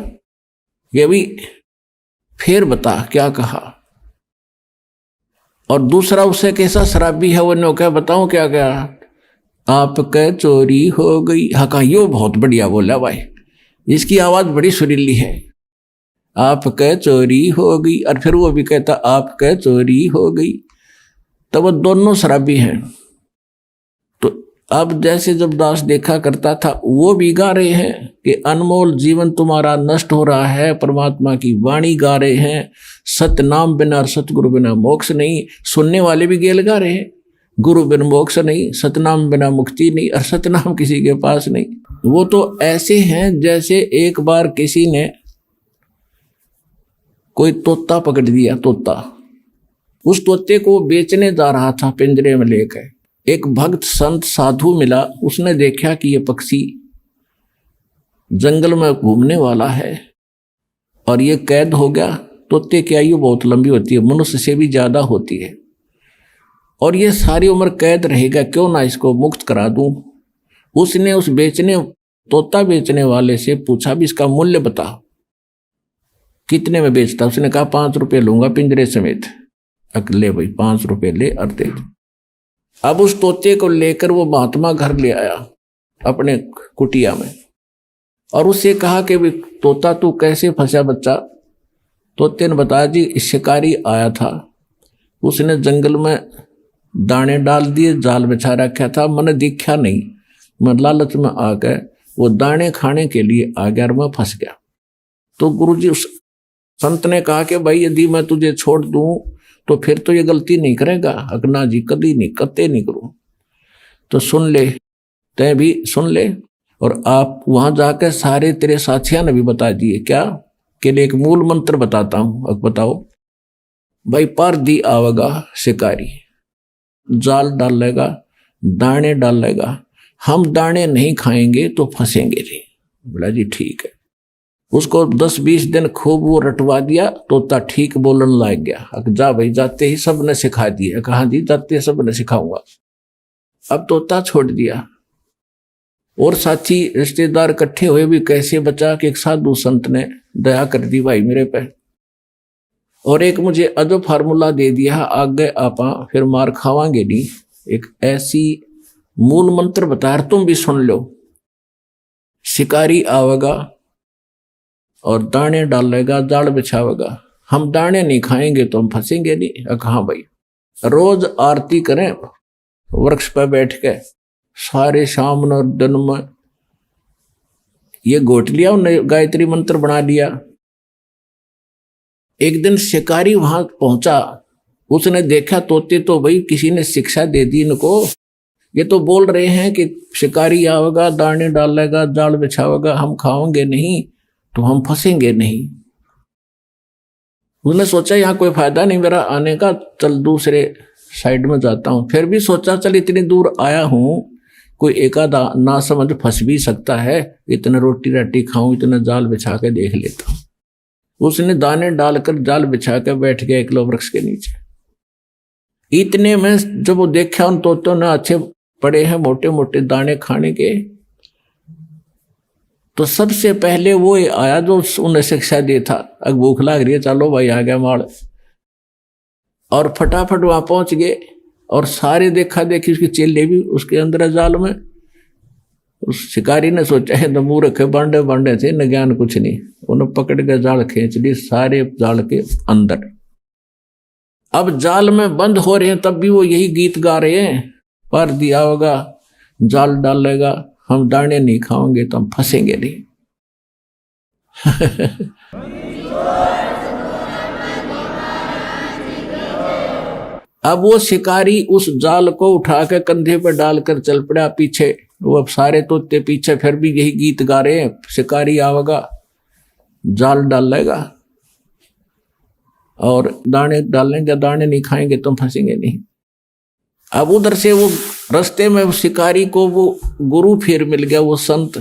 ये भी फिर बता क्या कहा। और दूसरा उससे कैसा शराबी है वो नो क्या बताऊं क्या क्या, आपके चोरी हो गई। हाँ कहा यो बहुत बढ़िया बोला भाई, इसकी आवाज बड़ी सुरीली है, आपके चोरी हो गई। और फिर वो भी कहता आपके चोरी हो गई। तो वो दोनों शराबी हैं। तो अब जैसे जब दास देखा करता था वो भी गा रहे हैं कि अनमोल जीवन तुम्हारा नष्ट हो रहा है, परमात्मा की वाणी गा रहे हैं, सत्य नाम बिना और सतगुरु बिना मोक्ष नहीं। सुनने वाले भी गेल गा रहे हैं, गुरु बिन मोक्ष नहीं, सतनाम बिना मुक्ति नहीं, और सतनाम किसी के पास नहीं। वो तो ऐसे हैं जैसे एक बार किसी ने कोई तोता पकड़ दिया। तोता, उस तोते को बेचने जा रहा था पिंजरे में लेकर। एक भक्त संत साधु मिला, उसने देखा कि ये पक्षी जंगल में घूमने वाला है और ये कैद हो गया। तोते की आयु बहुत लंबी होती है, मनुष्य से भी ज्यादा होती है, और ये सारी उम्र कैद रहेगा, क्यों ना इसको मुक्त करा दूं। उसने उस तोता बेचने वाले से पूछा भी इसका मूल्य बता, कितने में बेचता। उसने कहा 5 रुपये लूंगा पिंजरे समेत। ले भाई 5 रुपये ले और दे। अब उस तोते को लेकर वो महात्मा घर ले आया अपने कुटिया में, और उससे कहा कि भी तोता तू कैसे फंसा बच्चा। तोते ने बताया जी शिकारी आया था, उसने जंगल में दाने डाल दिए, जाल बिछा रखा था, मैंने देखा नहीं, मैं लालच में आ गए, वो दाने खाने के लिए आ गया और मैं फंस गया। तो गुरुजी उस संत ने कहा कि भाई यदि मैं तुझे छोड़ दूं तो फिर तो ये गलती नहीं करेगा। अगना जी कभी नहीं, कते नहीं करूं। तो सुन ले, तय भी सुन ले, और आप वहां जाकर सारे तेरे साथियों ने भी बता दिए क्या के लिए एक मूल मंत्र बताता हूं। अब बताओ भाई, पर दी आवेगा शिकारी, जाल डालेगा, दाने डालेगा, हम दाने नहीं खाएंगे तो फंसेंगे नहीं। बोला जी ठीक है। उसको 10-20 दिन खूब वो रटवा दिया, तोता ठीक बोलने लग गया। अब जा भाई, जाते ही सब ने सिखा दिया। कहा जी जाते ही सब ने सिखाऊंगा। अब तोता छोड़ दिया, और साथी रिश्तेदार इकट्ठे हुए भी कैसे बचा कि एक साधु संत ने दया कर दी भाई मेरे पे, और एक मुझे अजब फार्मूला दे दिया, आगे आपा फिर मार खावांगे नहीं। एक ऐसी मूल मंत्र बता, तुम भी सुन लो। शिकारी आवेगा और दाने डालेगा, जाल बिछावेगा, हम दाने नहीं खाएंगे तो हम फंसेंगे नहीं। कहा भाई, रोज आरती करें वृक्ष पर बैठ के, सारे शाम और दिन में ये घोट लिया, उन्हें गायत्री मंत्र बना लिया। एक दिन शिकारी वहां पहुंचा, उसने देखा तोते तो भाई किसी ने शिक्षा दे दी इनको, ये तो बोल रहे हैं कि शिकारी आवेगा, दाने डालेगा, जाल बिछावेगा, हम खाओगे नहीं तो हम फंसेंगे नहीं। उसने सोचा यहाँ कोई फायदा नहीं मेरा आने का, चल दूसरे साइड में जाता हूं। फिर भी सोचा चल इतनी दूर आया हूं, कोई एकादा ना समझ फंस भी सकता है, इतने रोटी राटी खाऊं, इतने जाल बिछा के देख लेता हूं। उसने दाने डालकर जाल बिछा के बैठ गया एकलो वृक्ष के नीचे। इतने में जब वो देखा उन तोतों ने अच्छे पड़े हैं मोटे मोटे दाने खाने के, तो सबसे पहले वो आया जो उन्हें शिक्षा दे था। अब भूख लग रही है, चलो भाई आ गया माड़, और फटाफट वहां पहुंच गए, और सारे देखा देखी उसके चेले भी उसके अंदर जाल में। उस शिकारी ने सोचा है तो मुंह रखे बांडे बांडे थे, न ज्ञान कुछ नहीं, उन्हें पकड़ के जाल खींच ली सारे जाल के अंदर। अब जाल में बंद हो रहे हैं तब भी वो यही गीत गा रहे हैं, पर दिया होगा, जाल डालेगा, हम दाने नहीं खाओगे तो हम फंसेंगे नहीं। अब वो शिकारी उस जाल को उठा के कंधे पर डालकर चल पड़ा पीछे। वो अब सारे तोते पीछे फिर भी यही गीत गा रहे हैं, शिकारी आवेगा, जाल डालेगा और दाने डालेंगे, दाने नहीं खाएंगे तो फंसेंगे नहीं। अब उधर से वो रास्ते में शिकारी को वो गुरु फिर मिल गया, वो संत।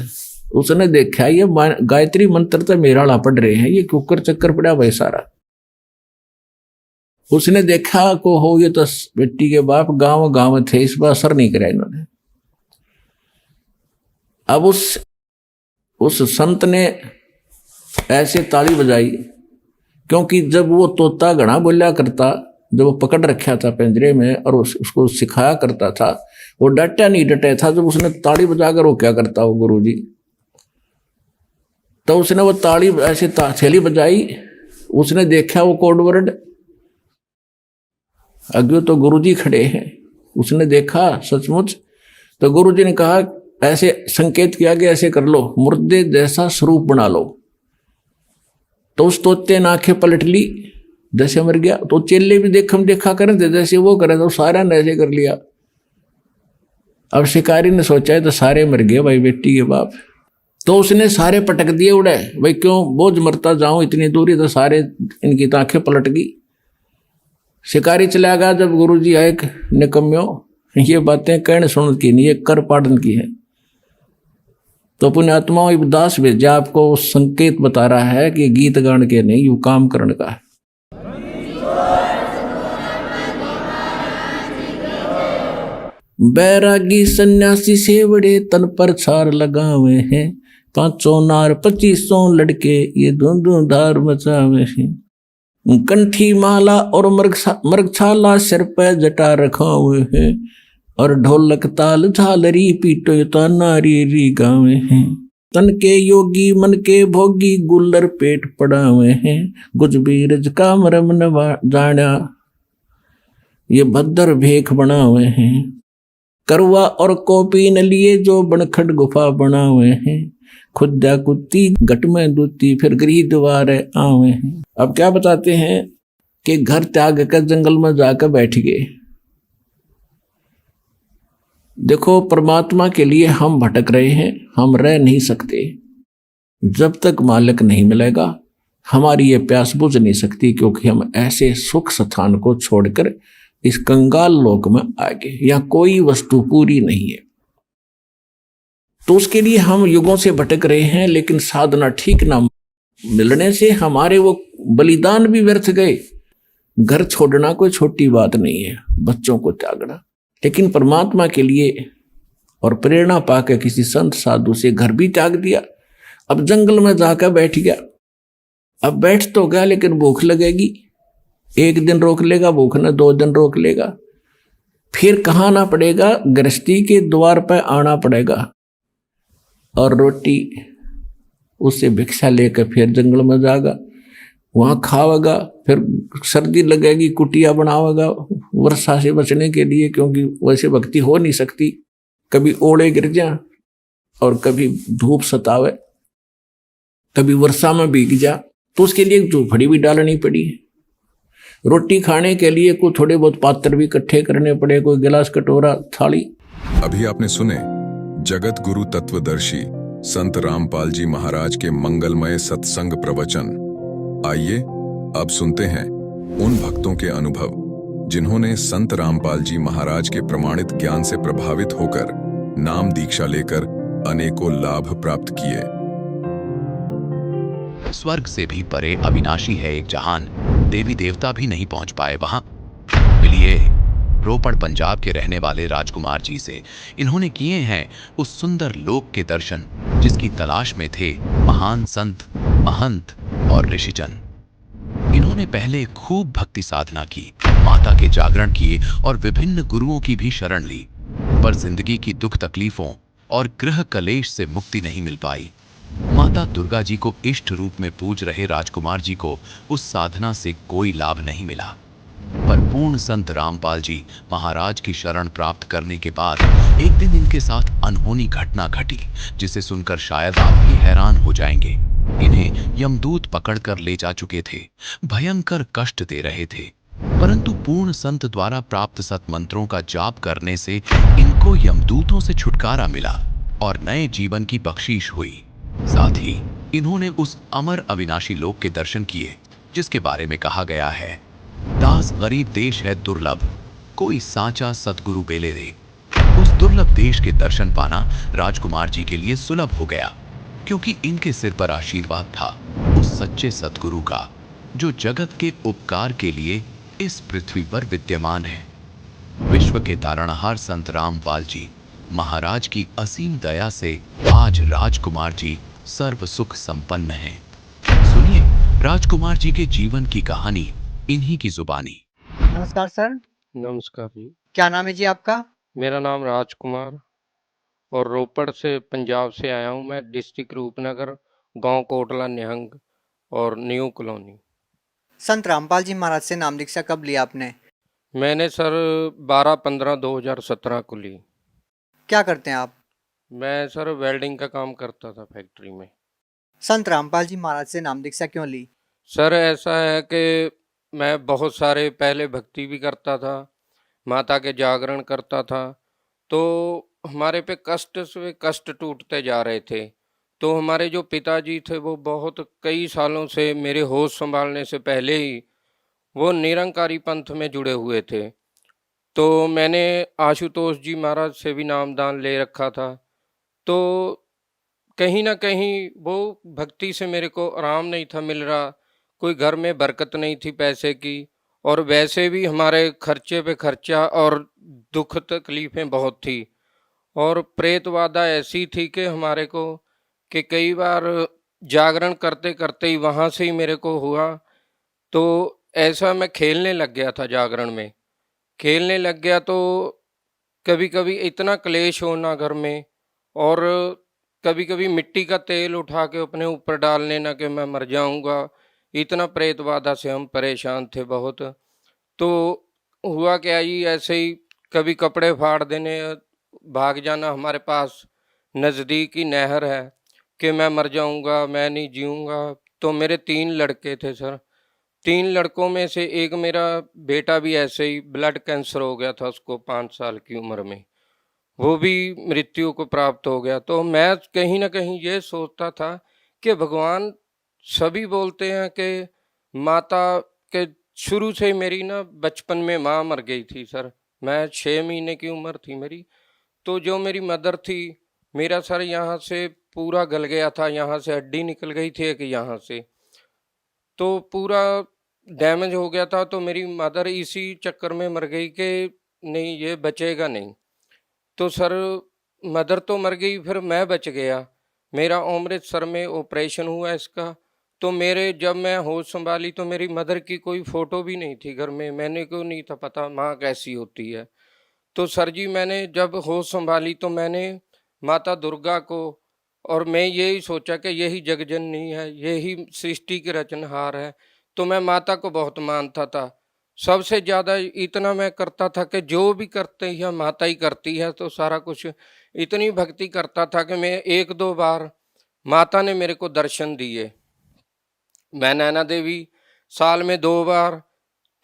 उसने देखा ये गायत्री मंत्र तो मेरा पढ़ रहे हैं, ये कुकर चक्कर पड़ा भाई सारा। उसने देखा को हो ये तो बेटी के बाप गांव गांव थे, इस बार असर नहीं करा इन्होंने। अब उस संत ने ऐसे ताली बजाई, क्योंकि जब वो तोता घना बोला करता, जब वो पकड़ रखा था पिंजरे में और उसको सिखाया करता था, वो डटा नहीं डटे था। जब उसने ताली बजाकर वो क्या करता वो गुरुजी, तो उसने वो ताली ऐसे थैली बजाई, उसने देखा वो कोड वर्ड, अगे तो गुरुजी खड़े हैं, उसने देखा सचमुच। तो गुरुजी ने कहा ऐसे संकेत किया कि ऐसे कर लो, मुर्दे जैसा स्वरूप बना लो। तो उस तोते ने आंखें पलट ली, जैसे मर गया। तो चेले भी देखा करें थे जैसे वो करे, तो सारा ने ऐसे कर लिया। अब शिकारी ने सोचा है तो सारे मर गए भाई बेटी के बाप। तो उसने सारे पटक दिए उड़े, भाई क्यों बोझ मरता जाऊं इतनी दूरी, तो सारे इनकी आंखें पलट गई। शिकारी चला गया। जब गुरुजी आए, निकम्यो ये बातें कहने सुन की नहीं, ये कर पाड़न की है। तो पुण्यात्माओं दास भेजा आपको संकेत बता रहा है कि गीत गान के नहीं, यू काम करने का है। बैरागी सन्यासी सेवड़े तन पर छार लगावे हैं, 500 नार 2500 लड़के ये धुंधु धार मचावे हैं। कंठी माला और मृगछाला सिर पे जटा रखा हुए हैं, और ढोलक ताल झालरी पीटो तो नारी री गावे हैं। तन के योगी मन के भोगी गुल्लर पेट पड़ा हुए हैं, गुज बीरज का मरम न जाना ये भद्र भेख बना हुए हैं। करवा और कॉपी न लिए जो बनखट गुफा बना हुए हैं, खुदा कुत्ती घट में दूती फिर गृह द्वार आवे हैं। अब क्या बताते हैं कि घर त्याग कर जंगल में जाकर बैठ गए। देखो परमात्मा के लिए हम भटक रहे हैं, हम रह नहीं सकते। जब तक मालिक नहीं मिलेगा हमारी ये प्यास बुझ नहीं सकती, क्योंकि हम ऐसे सुख स्थान को छोड़कर इस कंगाल लोक में आ गए, या कोई वस्तु पूरी नहीं है। तो उसके लिए हम युगों से भटक रहे हैं, लेकिन साधना ठीक ना मिलने से हमारे वो बलिदान भी व्यर्थ गए। घर छोड़ना कोई छोटी बात नहीं है, बच्चों को त्यागना, लेकिन परमात्मा के लिए और प्रेरणा पाकर किसी संत साधु से घर भी त्याग दिया। अब जंगल में जाकर बैठ गया। अब बैठ तो गया, लेकिन भूख लगेगी। एक दिन रोक लेगा भूख न, 2 दिन रोक लेगा, फिर कहाँ आना पड़ेगा, गृहस्थी के द्वार पर आना पड़ेगा, और रोटी उससे भिक्षा लेकर फिर जंगल में जाएगा, वहाँ खावेगा। फिर सर्दी लगेगी, कुटिया बनावेगा वर्षा से बचने के लिए, क्योंकि वैसे भक्ति हो नहीं सकती। कभी ओले गिर जा और कभी धूप सतावे, कभी वर्षा में भीग जा, तो उसके लिए झोपड़ी भी डालनी पड़ी। रोटी खाने के लिए कोई थोड़े बहुत पात्र भी इकट्ठे करने पड़े, कोई गिलास कटोरा थाली। अभी आपने सुने जगत गुरु तत्वदर्शी संत रामपाल जी महाराज के मंगलमय सत्संग प्रवचन। आइए अब सुनते हैं उन भक्तों के अनुभव जिन्होंने संत रामपाल जी महाराज के प्रमाणित ज्ञान से प्रभावित होकर नाम दीक्षा लेकर अनेकों लाभ प्राप्त किए। स्वर्ग से भी परे अविनाशी है एक जहान, देवी देवता भी नहीं पहुंच पाए वहां। मिलिए रोपड़ पंजाब के रहने वाले राजकुमार जी से। इन्होंने किए हैं उस सुंदर लोक के दर्शन जिसकी तलाश में थे महान संत, महंत और ऋषिजन। इन्होंने पहले खूब भक्ति साधना की, माता के जागरण किए और विभिन्न गुरुओं की भी शरण ली, पर जिंदगी की दुख तकलीफों और गृह कलेश से मुक्ति नहीं मिल पाई। माता दुर्गा जी को इष्ट रूप में पूज रहे राजकुमार जी को उस साधना से कोई लाभ नहीं मिला। पर पूर्ण संत रामपाल जी महाराज की शरण प्राप्त करने के बाद एक दिन इनके साथ अनहोनी घटना घटी, जिसे सुनकर शायद आप भी हैरान हो जाएंगे। इन्हें यमदूत पकड़कर ले जा चुके थे, भयंकर कष्ट दे रहे थे, परंतु पूर्ण संत द्वारा प्राप्त सतमंत्रों का जाप करने से इनको यमदूतों से छुटकारा मिला और नए जीवन की बख्शीश हुई। साथ ही इन्होंने उस अमर अविनाशी लोक के दर्शन किए जिसके बारे में कहा गया है, दास गरीब देश है दुर्लभ, कोई साचा सतगुरु बेले रे। उस दुर्लभ देश के दर्शन पाना राजकुमार जी के लिए सुलभ हो गया, क्योंकि इनके सिर पर आशीर्वाद था उस सच्चे सतगुरु का जो जगत के उपकार के लिए इस पृथ्वी पर विद्यमान है। विश्व के तारणहार संत रामपाल जी महाराज की असीम दया से आज राजकुमार जी सर्व सुख संपन्न हैं। सुनिए राजकुमार जी के जीवन की कहानी इन्हीं की जुबानी। नमस्कार सर। नमस्कार जी, क्या नाम है जी आपका? मेरा नाम राजकुमार और रोपड़ से पंजाब से आया हूँ मैं। डिस्ट्रिक्ट रूपनगर, गांव कोटला निहंग और न्यू कॉलोनी। संत रामपाल जी महाराज से नाम दीक्षा कब लिया आपने? मैंने सर 12-15-2017 को ली। क्या करते हैं आप? मैं सर वेल्डिंग का काम करता था फैक्ट्री में। संत रामपाल जी महाराज से नाम दीक्षा क्यों ली? सर ऐसा है कि मैं बहुत सारे पहले भक्ति भी करता था, माता के जागरण करता था, तो हमारे पे कष्ट से कष्ट टूटते जा रहे थे। तो हमारे जो पिताजी थे वो बहुत कई सालों से मेरे होश संभालने से पहले ही वो निरंकारी पंथ में जुड़े हुए थे। तो मैंने आशुतोष जी महाराज से भी नामदान ले रखा था। तो कहीं न कहीं वो भक्ति से मेरे को आराम नहीं था मिल रहा, कोई घर में बरकत नहीं थी पैसे की, और वैसे भी हमारे खर्चे पे खर्चा और दुख तकलीफ़ें बहुत थी। और प्रेत बाधा ऐसी थी कि हमारे को कि कई बार जागरण करते-करते ही वहाँ से ही मेरे को हुआ, तो ऐसा मैं खेलने लग गया था जागरण में। खेलने लग गया तो कभी-कभी इतना क्लेश होना घर में, और कभी-कभी मिट्टी का तेल उठा के अपने ऊपर डाल लेना कि मैं मर जाऊँगा। इतना प्रेत बाधा से हम परेशान थे बहुत। तो हुआ क्या जी, ऐसे ही कभी कपड़े फाड़ देने, भाग जाना हमारे पास नज़दीक ही नहर है कि मैं मर जाऊँगा, मैं नहीं जीऊँगा। तो मेरे 3 लड़के थे सर। 3 लड़कों में से एक मेरा बेटा भी ऐसे ही ब्लड कैंसर हो गया था उसको 5 साल की उम्र में। वो भी मृत्यु को प्राप्त हो गया। तो मैं कहीं न कहीं ये सोचता था कि भगवान सभी बोलते हैं कि माता के शुरू से ही मेरी ना बचपन में माँ मर गई थी सर। मैं 6 महीने की उम्र थी मेरी। तो जो मेरी मदर थी, मेरा सर यहाँ से पूरा गल गया था, यहाँ से हड्डी निकल गई थी एक यहाँ से। तो पूरा डैमेज हो गया था, तो मेरी मदर इसी चक्कर में मर गई कि नहीं ये बचेगा नहीं। तो सर मदर तो मर गई, फिर मैं बच गया। मेरा अमृतसर में ऑपरेशन हुआ इसका। तो मेरे जब मैं होश संभाली तो मेरी मदर की कोई फ़ोटो भी नहीं थी घर में। मैंने को नहीं था पता माँ कैसी होती है। तो सर जी मैंने जब होश संभाली तो मैंने माता दुर्गा को, और मैं यही सोचा कि यही जगजननी है, यही सृष्टि की रचनहार है। तो मैं माता को बहुत मानता था। सबसे ज़्यादा इतना मैं करता था कि जो भी करते हैं माता ही करती है, तो सारा कुछ इतनी भक्ति करता था कि मैं 1-2 बार माता ने मेरे को दर्शन दिए। मैं नैना देवी साल में 2 बार,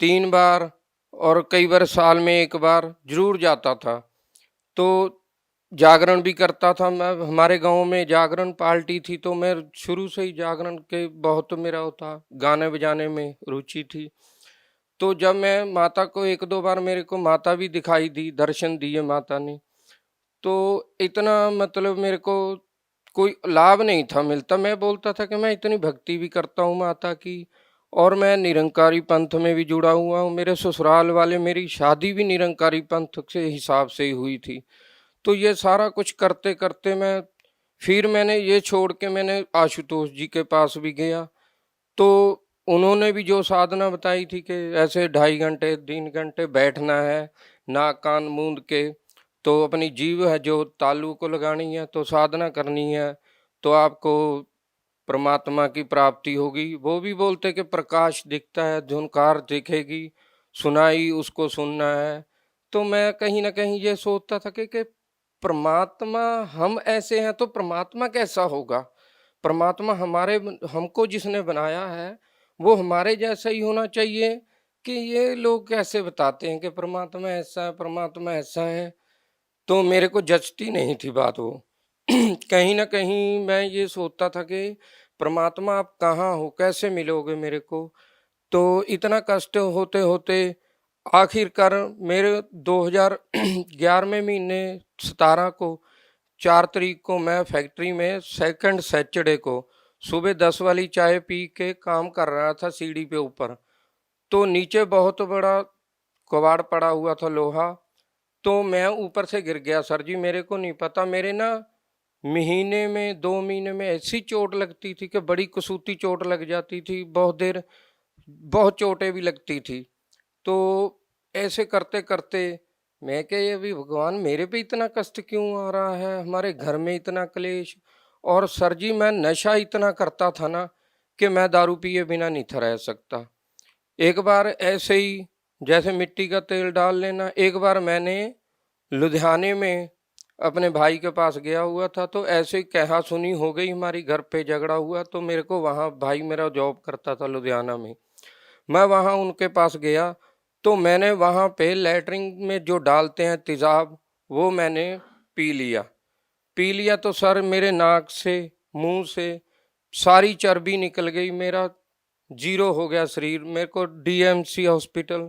3 बार और कई बार साल में 1 बार ज़रूर जाता था। तो जागरण भी करता था मैं। हमारे गाँव में जागरण पार्टी थी, तो मैं शुरू से ही जागरण के बहुत मेरा वो था, गाने बजाने में रुचि थी। तो जब मैं माता को 1-2 बार मेरे को माता भी दिखाई दी, दर्शन दिए माता ने, तो इतना मतलब मेरे को कोई लाभ नहीं था मिलता। मैं बोलता था कि मैं इतनी भक्ति भी करता हूँ माता की, और मैं निरंकारी पंथ में भी जुड़ा हुआ हूँ। मेरे ससुराल वाले, मेरी शादी भी निरंकारी पंथ के हिसाब से ही हुई थी। तो ये सारा कुछ करते-करते फिर मैंने ये छोड़ के मैंने आशुतोष जी के पास भी गया। तो उन्होंने भी जो साधना बताई थी कि ऐसे 2.5 घंटे 3 घंटे बैठना है, नाक कान मूंद के, तो अपनी जीभ है जो तालू को लगानी है, तो साधना करनी है, तो आपको परमात्मा की प्राप्ति होगी। वो भी बोलते कि प्रकाश दिखता है, धुनकार दिखेगी, सुनाई उसको सुनना है। तो मैं कहीं न कहीं ये सोचता था कि परमात्मा हम ऐसे हैं तो परमात्मा कैसा होगा? परमात्मा हमको जिसने बनाया है, वो हमारे जैसा ही होना चाहिए, कि ये लोग कैसे बताते हैं कि परमात्मा ऐसा है। तो मेरे को जचती नहीं थी बात वो। कहीं न कहीं मैं ये सोचता था कि परमात्मा आप कहाँ हो? कैसे मिलोगे मेरे को? तो इतना कष्ट होते-होते आखिरकार मेरे 2011वें महीने 17 को 4 तारीख को मैं फैक्ट्री में सेकंड सैटरडे को सुबह 10 वाली चाय पी के काम कर रहा था सीढ़ी पे ऊपर। तो नीचे बहुत बड़ा कबाड़ पड़ा हुआ था लोहा, तो मैं ऊपर से गिर गया सर जी। मेरे को नहीं पता, मेरे ना महीने में 2 महीने में ऐसी चोट लगती थी कि बड़ी कसूती चोट लग जाती थी, बहुत देर बहुत चोटें भी लगती थी। तो ऐसे करते-करते मैं क्या, ये अभी भगवान मेरे पे इतना कष्ट क्यों आ रहा है? हमारे घर में इतना क्लेश। और सर जी मैं नशा इतना करता था ना कि मैं दारू पिए बिना नहीं था रह सकता। एक बार ऐसे ही जैसे मिट्टी का तेल डाल लेना, एक बार मैंने लुधियाने में अपने भाई के पास गया हुआ था, तो ऐसे ही कहा-सुनी हो गई, हमारी घर पे झगड़ा हुआ, तो मेरे को वहाँ भाई मेरा जॉब करता था लुधियाना में। मैं वहाँ उनके पास गया, तो मैंने वहाँ पे लैट्रिन में जो डालते हैं तेज़ाब, वो मैंने पी लिया। पी लिया तो सर मेरे नाक से मुंह से सारी चर्बी निकल गई, मेरा जीरो हो गया शरीर। मेरे को डीएमसी हॉस्पिटल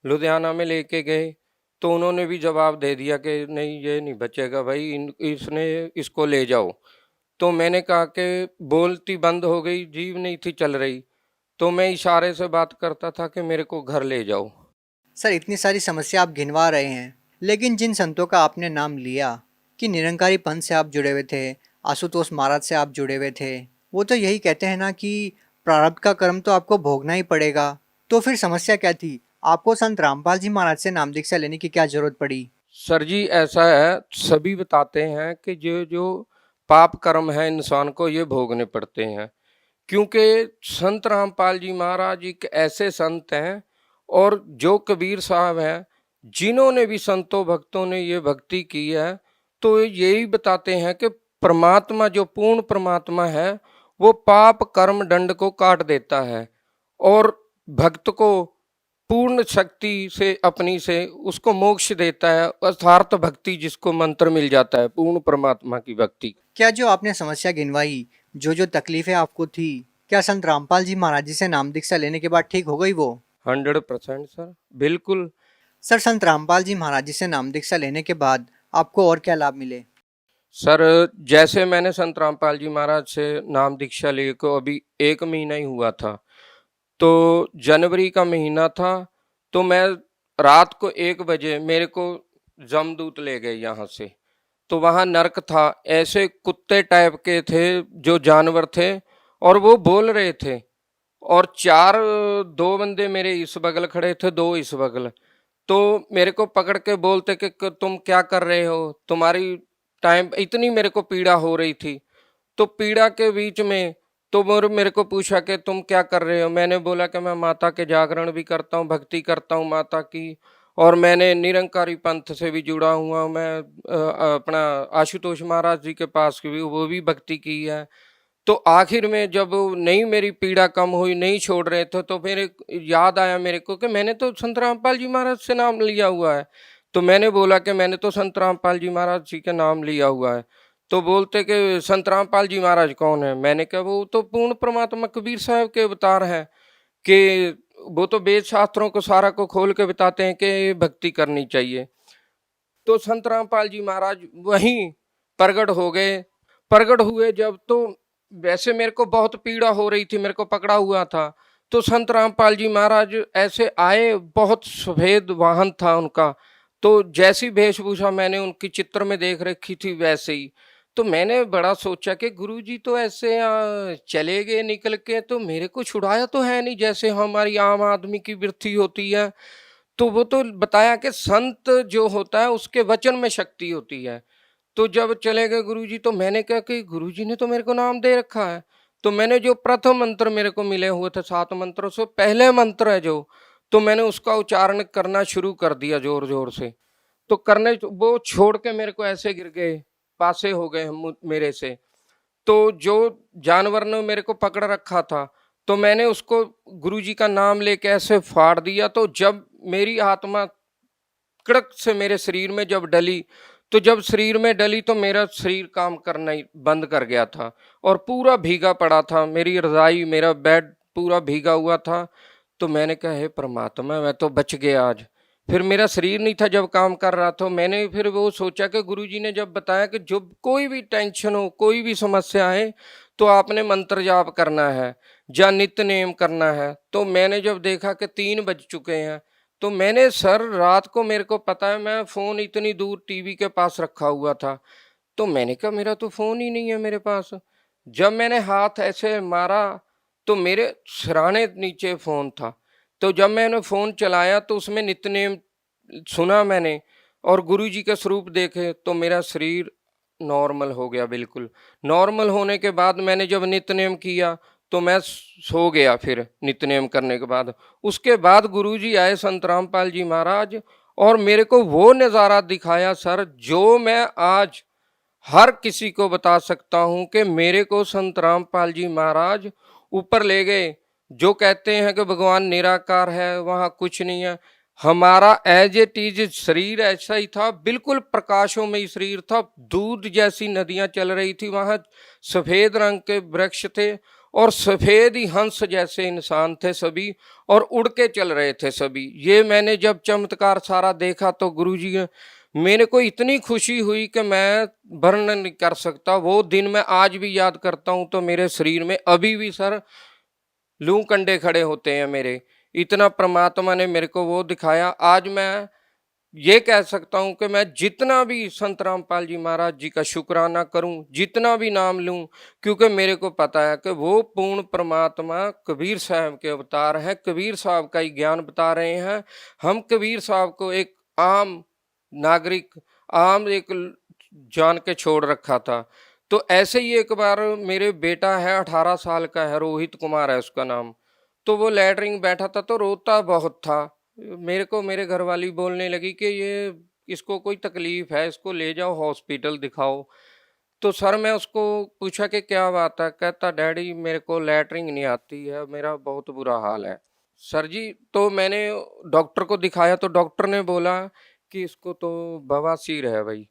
लुधियाना में लेके गए तो उन्होंने भी जवाब दे दिया कि नहीं, ये नहीं बचेगा भाई, इसको ले जाओ। तो मैंने कहा कि बोलती बंद हो गई, जीभ नहीं थी चल रही, तो मैं इशारे से बात करता था कि मेरे को घर ले जाओ। सर, इतनी सारी समस्या आप गिनवा रहे हैं, लेकिन जिन संतों का आपने नाम लिया कि निरंकारी पंथ से आप जुड़े हुए थे, आशुतोष महाराज से आप जुड़े हुए थे, वो तो यही कहते हैं ना कि प्रारब्ध का कर्म तो आपको भोगना ही पड़ेगा। तो फिर समस्या क्या थी? आपको संत रामपाल जी महाराज से नाम दीक्षा लेने की क्या जरूरत पड़ी? सर जी, ऐसा है, सभी बताते हैं कि जो जो पाप कर्म है इंसान को ये भोगने पड़ते हैं, क्योंकि संत रामपाल जी महाराज एक ऐसे संत हैं और जो कबीर साहब हैं, जिन्होंने भी संतों भक्तों ने ये भक्ति की है, तो यही बताते हैं कि परमात्मा, जो पूर्ण परमात्मा है, वो पाप कर्म दंड को काट देता है और भक्त को पूर्ण शक्ति से अपनी से उसको मोक्ष देता है, अर्थार्थ भक्ति जिसको मंत्र मिल जाता है, पूर्ण परमात्मा की भक्ति। क्या जो आपने समस्या गिनवाई, जो तकलीफें आपको थी, क्या संत रामपाल जी महाराज जी से नाम दीक्षा लेने के बाद ठीक हो गई वो? 100% सर, बिल्कुल। सर, संत रामपाल जी महाराज जी से नाम दीक्षा लेने के बाद आपको और क्या लाभ मिले? सर, जैसे मैंने संत रामपाल जी महाराज से नाम दीक्षा लिए को अभी 1 महीना ही हुआ था, तो जनवरी का महीना था, तो मैं रात को 1 बजे मेरे को जमदूत ले गए यहाँ से। तो वहाँ नरक था, ऐसे कुत्ते टाइप के थे, जो जानवर थे, और वो बोल रहे थे, और 2 बंदे मेरे इस बगल खड़े थे, 2 इस बगल। तो मेरे को पकड़ के बोलते कि तुम क्या कर रहे हो, तुम्हारी टाइम, इतनी मेरे को पीड़ा हो रही थी। तो पीड़ा के बीच में तो मेरे को पूछा कि तुम क्या कर रहे हो। मैंने बोला कि मैं माता के जागरण भी करता हूँ, भक्ति करता हूँ माता की, और मैंने निरंकारी पंथ से भी जुड़ा हुआ हूँ। मैं अपना आशुतोष महाराज जी के पास भी वो भी भक्ति की है। तो आखिर में जब नहीं मेरी पीड़ा कम हुई, नहीं छोड़ रहे थे, तो फिर याद आया मेरे को कि मैंने तो संत रामपाल जी महाराज से नाम लिया हुआ है। तो मैंने बोला कि मैंने तो संत रामपाल जी महाराज जी का नाम लिया हुआ है। तो बोलते कि संत रामपाल जी महाराज कौन है? मैंने कहा वो तो पूर्ण परमात्मा कबीर साहब के अवतार हैं, कि वो तो वेद शास्त्रों को सारा को खोल के बताते हैं कि भक्ति करनी चाहिए। तो संत रामपाल जी महाराज वहीं प्रगट हो गए। प्रगट हुए जब, तो वैसे मेरे को बहुत पीड़ा हो रही थी, मेरे को पकड़ा हुआ था। तो संत रामपाल जी महाराज ऐसे आए, बहुत सफेद वाहन था उनका, तो जैसी वेशभूषा मैंने उनकी चित्र में देख रखी थी वैसे ही। तो मैंने बड़ा सोचा कि गुरुजी तो ऐसे चले गए निकल के, तो मेरे को छुड़ाया तो है नहीं जैसे हमारी आम आदमी की वृत्ति होती है। तो वो तो बताया कि संत जो होता है उसके वचन में शक्ति होती है। तो जब चले गए गुरुजी, तो मैंने कहा कि गुरुजी ने तो मेरे को नाम दे रखा है। तो मैंने जो प्रथम मंत्र मेरे को मिले हुए थे 7 मंत्रों से पहले मंत्र है जो, तो मैंने उसका उच्चारण करना शुरू कर दिया जोर जोर से। तो करने वो छोड़ के मेरे को ऐसे गिर गए, पासे हो गए मेरे से। तो जो जानवर ने मेरे को पकड़ रखा था, तो मैंने उसको गुरुजी का नाम लेके ऐसे फाड़ दिया। तो जब मेरी आत्मा कड़क से मेरे शरीर में जब डली, तो जब शरीर में डली तो मेरा शरीर काम करना ही बंद कर गया था और पूरा भीगा पड़ा था। मेरी रजाई, मेरा बेड पूरा भीगा हुआ था। तो मैंने कहा हे परमात्मा, मैं तो बच गया आज। फिर मेरा शरीर नहीं था जब काम कर रहा था। मैंने फिर वो सोचा कि गुरुजी ने जब बताया कि जब कोई भी टेंशन हो, कोई भी समस्या आए, तो आपने मंत्र जाप करना है या नित्य नेम करना है। तो मैंने जब देखा कि 3 बज चुके हैं, तो मैंने सर रात को, मेरे को पता है मैं फ़ोन इतनी दूर टीवी के पास रखा हुआ था, तो मैंने कहा मेरा तो फ़ोन ही नहीं है मेरे पास। जब मैंने हाथ ऐसे मारा तो मेरे सिरहाने नीचे फ़ोन था। तो जब मैंने फ़ोन चलाया तो उसमें नित्यनेम सुना मैंने और गुरुजी के स्वरूप देखे, तो मेरा शरीर नॉर्मल हो गया। बिल्कुल नॉर्मल होने के बाद मैंने जब नित्यनेम किया तो मैं सो गया। फिर नित्यनेम करने के बाद, उसके बाद गुरुजी आए संत रामपाल जी महाराज, और मेरे को वो नज़ारा दिखाया सर, जो मैं आज हर किसी को बता सकता हूँ कि मेरे को संत रामपाल जी महाराज ऊपर ले गए। जो कहते हैं कि भगवान निराकार है, वहाँ कुछ नहीं है, हमारा एज इट इज शरीर ऐसा ही था, बिल्कुल प्रकाशों में ही शरीर था, दूध जैसी नदियां चल रही थी, वहां सफेद रंग के वृक्ष थे और सफेद ही हंस जैसे इंसान थे सभी, और उड़ के चल रहे थे सभी। ये मैंने जब चमत्कार सारा देखा तो गुरुजी, मेरे को इतनी खुशी हुई कि मैं वर्णन नहीं कर सकता। वो दिन मैं आज भी याद करता हूँ तो मेरे शरीर में अभी भी सर लू कंडे खड़े होते हैं मेरे। इतना परमात्मा ने मेरे को वो दिखाया। आज मैं ये कह सकता हूँ कि मैं जितना भी संत रामपाल जी महाराज जी का शुक्राना करूँ, जितना भी नाम लूँ, क्योंकि मेरे को पता है कि वो पूर्ण परमात्मा कबीर साहब के अवतार हैं, कबीर साहब का ही ज्ञान बता रहे हैं। हम कबीर साहब को एक आम नागरिक, आम एक जान के छोड़ रखा था। तो ऐसे ही एक बार मेरे बेटा है 18 साल का है, रोहित कुमार है उसका नाम, तो वो लैटरिन बैठा था तो रोता बहुत था। मेरे को मेरे घर वाली बोलने लगी कि ये इसको कोई तकलीफ है, इसको ले जाओ हॉस्पिटल दिखाओ। तो सर मैं उसको पूछा कि क्या बात है, कहता डैडी मेरे को लैटरिन नहीं आती है, मेरा बहुत बुरा हाल है। सर जी तो मैंने डॉक्टर को दिखाया तो डॉक्टर ने बोला कि इसको तो बवासीर है भाई।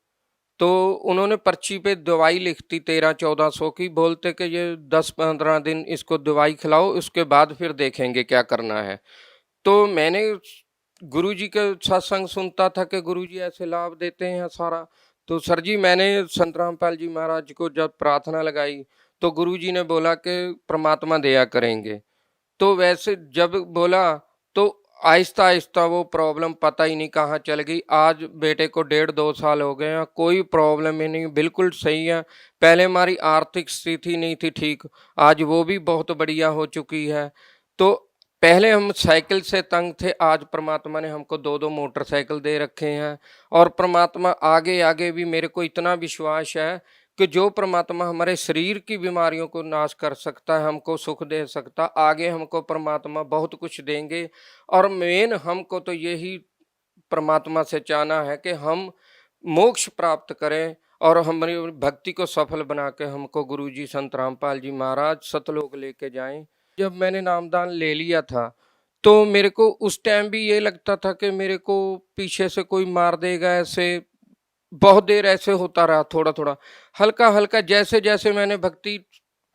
तो उन्होंने पर्ची पे दवाई लिखती 1300-1400 की, बोलते कि ये 10-15 दिन इसको दवाई खिलाओ, उसके बाद फिर देखेंगे क्या करना है। तो मैंने गुरुजी के सत्संग सुनता था कि गुरुजी ऐसे लाभ देते हैं सारा। तो सर जी मैंने संत रामपाल जी महाराज को जब प्रार्थना लगाई तो गुरुजी ने बोला कि परमात्मा दया करेंगे। तो वैसे जब बोला तो आहिस्ता आहिस्ता वो प्रॉब्लम पता ही नहीं कहाँ चल गई। आज बेटे को 1.5-2 साल हो गए हैं, कोई प्रॉब्लम ही नहीं, बिल्कुल सही है। पहले हमारी आर्थिक स्थिति नहीं थी ठीक, आज वो भी बहुत बढ़िया हो चुकी है। तो पहले हम साइकिल से तंग थे, आज परमात्मा ने हमको 2-2 मोटरसाइकिल दे रखे हैं। और परमात्मा आगे आगे भी मेरे को इतना विश्वास है कि जो परमात्मा हमारे शरीर की बीमारियों को नाश कर सकता है, हमको सुख दे सकता, आगे हमको परमात्मा बहुत कुछ देंगे। और मेन हमको तो यही परमात्मा से चाहना है कि हम मोक्ष प्राप्त करें और हमारी भक्ति को सफल बना के हमको गुरुजी संत रामपाल जी महाराज सतलोक लेके जाएं। जब मैंने नामदान ले लिया था तो मेरे को उस टाइम भी ये लगता था कि मेरे को पीछे से कोई मार देगा, ऐसे बहुत देर ऐसे होता रहा, थोड़ा थोड़ा हल्का हल्का जैसे जैसे मैंने भक्ति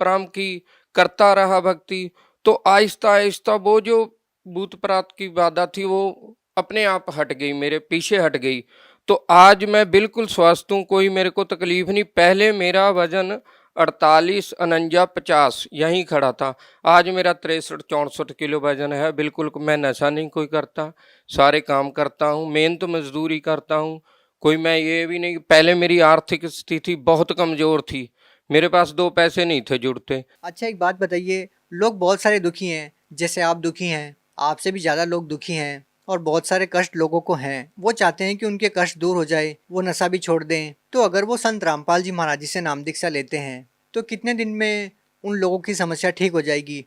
प्रारंभ की, करता रहा भक्ति, तो आहिस्ता आहिस्ता वो जो भूत प्रात की बाधा थी वो अपने आप हट गई, मेरे पीछे हट गई। तो आज मैं बिल्कुल स्वस्थ हूँ, कोई मेरे को तकलीफ नहीं। पहले मेरा वजन 48, 49, 50 यहीं खड़ा था, आज मेरा 63-64 किलो वजन है। बिल्कुल मैं नशा नहीं कोई करता, सारे काम करता हूँ, मेहनत मजदूरी करता हूँ। कोई मैं ये भी नहीं, पहले मेरी आर्थिक स्थिति बहुत कमज़ोर थी, मेरे पास 2 पैसे नहीं थे जुड़ते। अच्छा एक बात बताइए, लोग बहुत सारे दुखी हैं, जैसे आप दुखी हैं, आपसे भी ज़्यादा लोग दुखी हैं और बहुत सारे कष्ट लोगों को हैं। वो चाहते हैं कि उनके कष्ट दूर हो जाए, वो नशा भी छोड़ दें। तो अगर वो संत रामपाल जी महाराज जी से नाम दीक्षा लेते हैं तो कितने दिन में उन लोगों की समस्या ठीक हो जाएगी?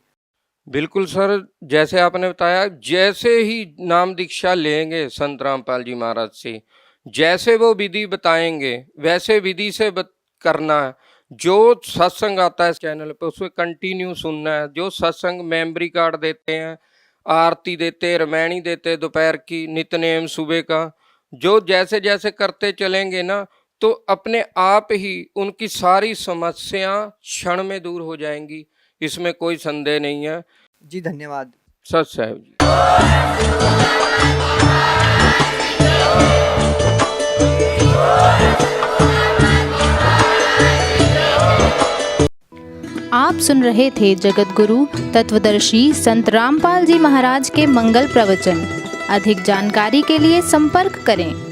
बिल्कुल सर, जैसे आपने बताया, जैसे ही नाम दीक्षा लेंगे संत रामपाल जी महाराज से, जैसे वो विधि बताएंगे वैसे विधि से करना है। जो सत्संग आता है चैनल पे उसमें कंटिन्यू सुनना है। जो सत्संग मेमोरी कार्ड देते हैं, आरती देते हैं, रामायणी देते हैं दोपहर की, नित्यनेम सुबह का, जो जैसे जैसे करते चलेंगे ना तो अपने आप ही उनकी सारी समस्या क्षण में दूर हो जाएंगी, इसमें कोई संदेह नहीं है। जी धन्यवाद। सच साहब जी। आप सुन रहे थे जगत गुरु तत्वदर्शी संत रामपाल जी महाराज के मंगल प्रवचन। अधिक जानकारी के लिए संपर्क करें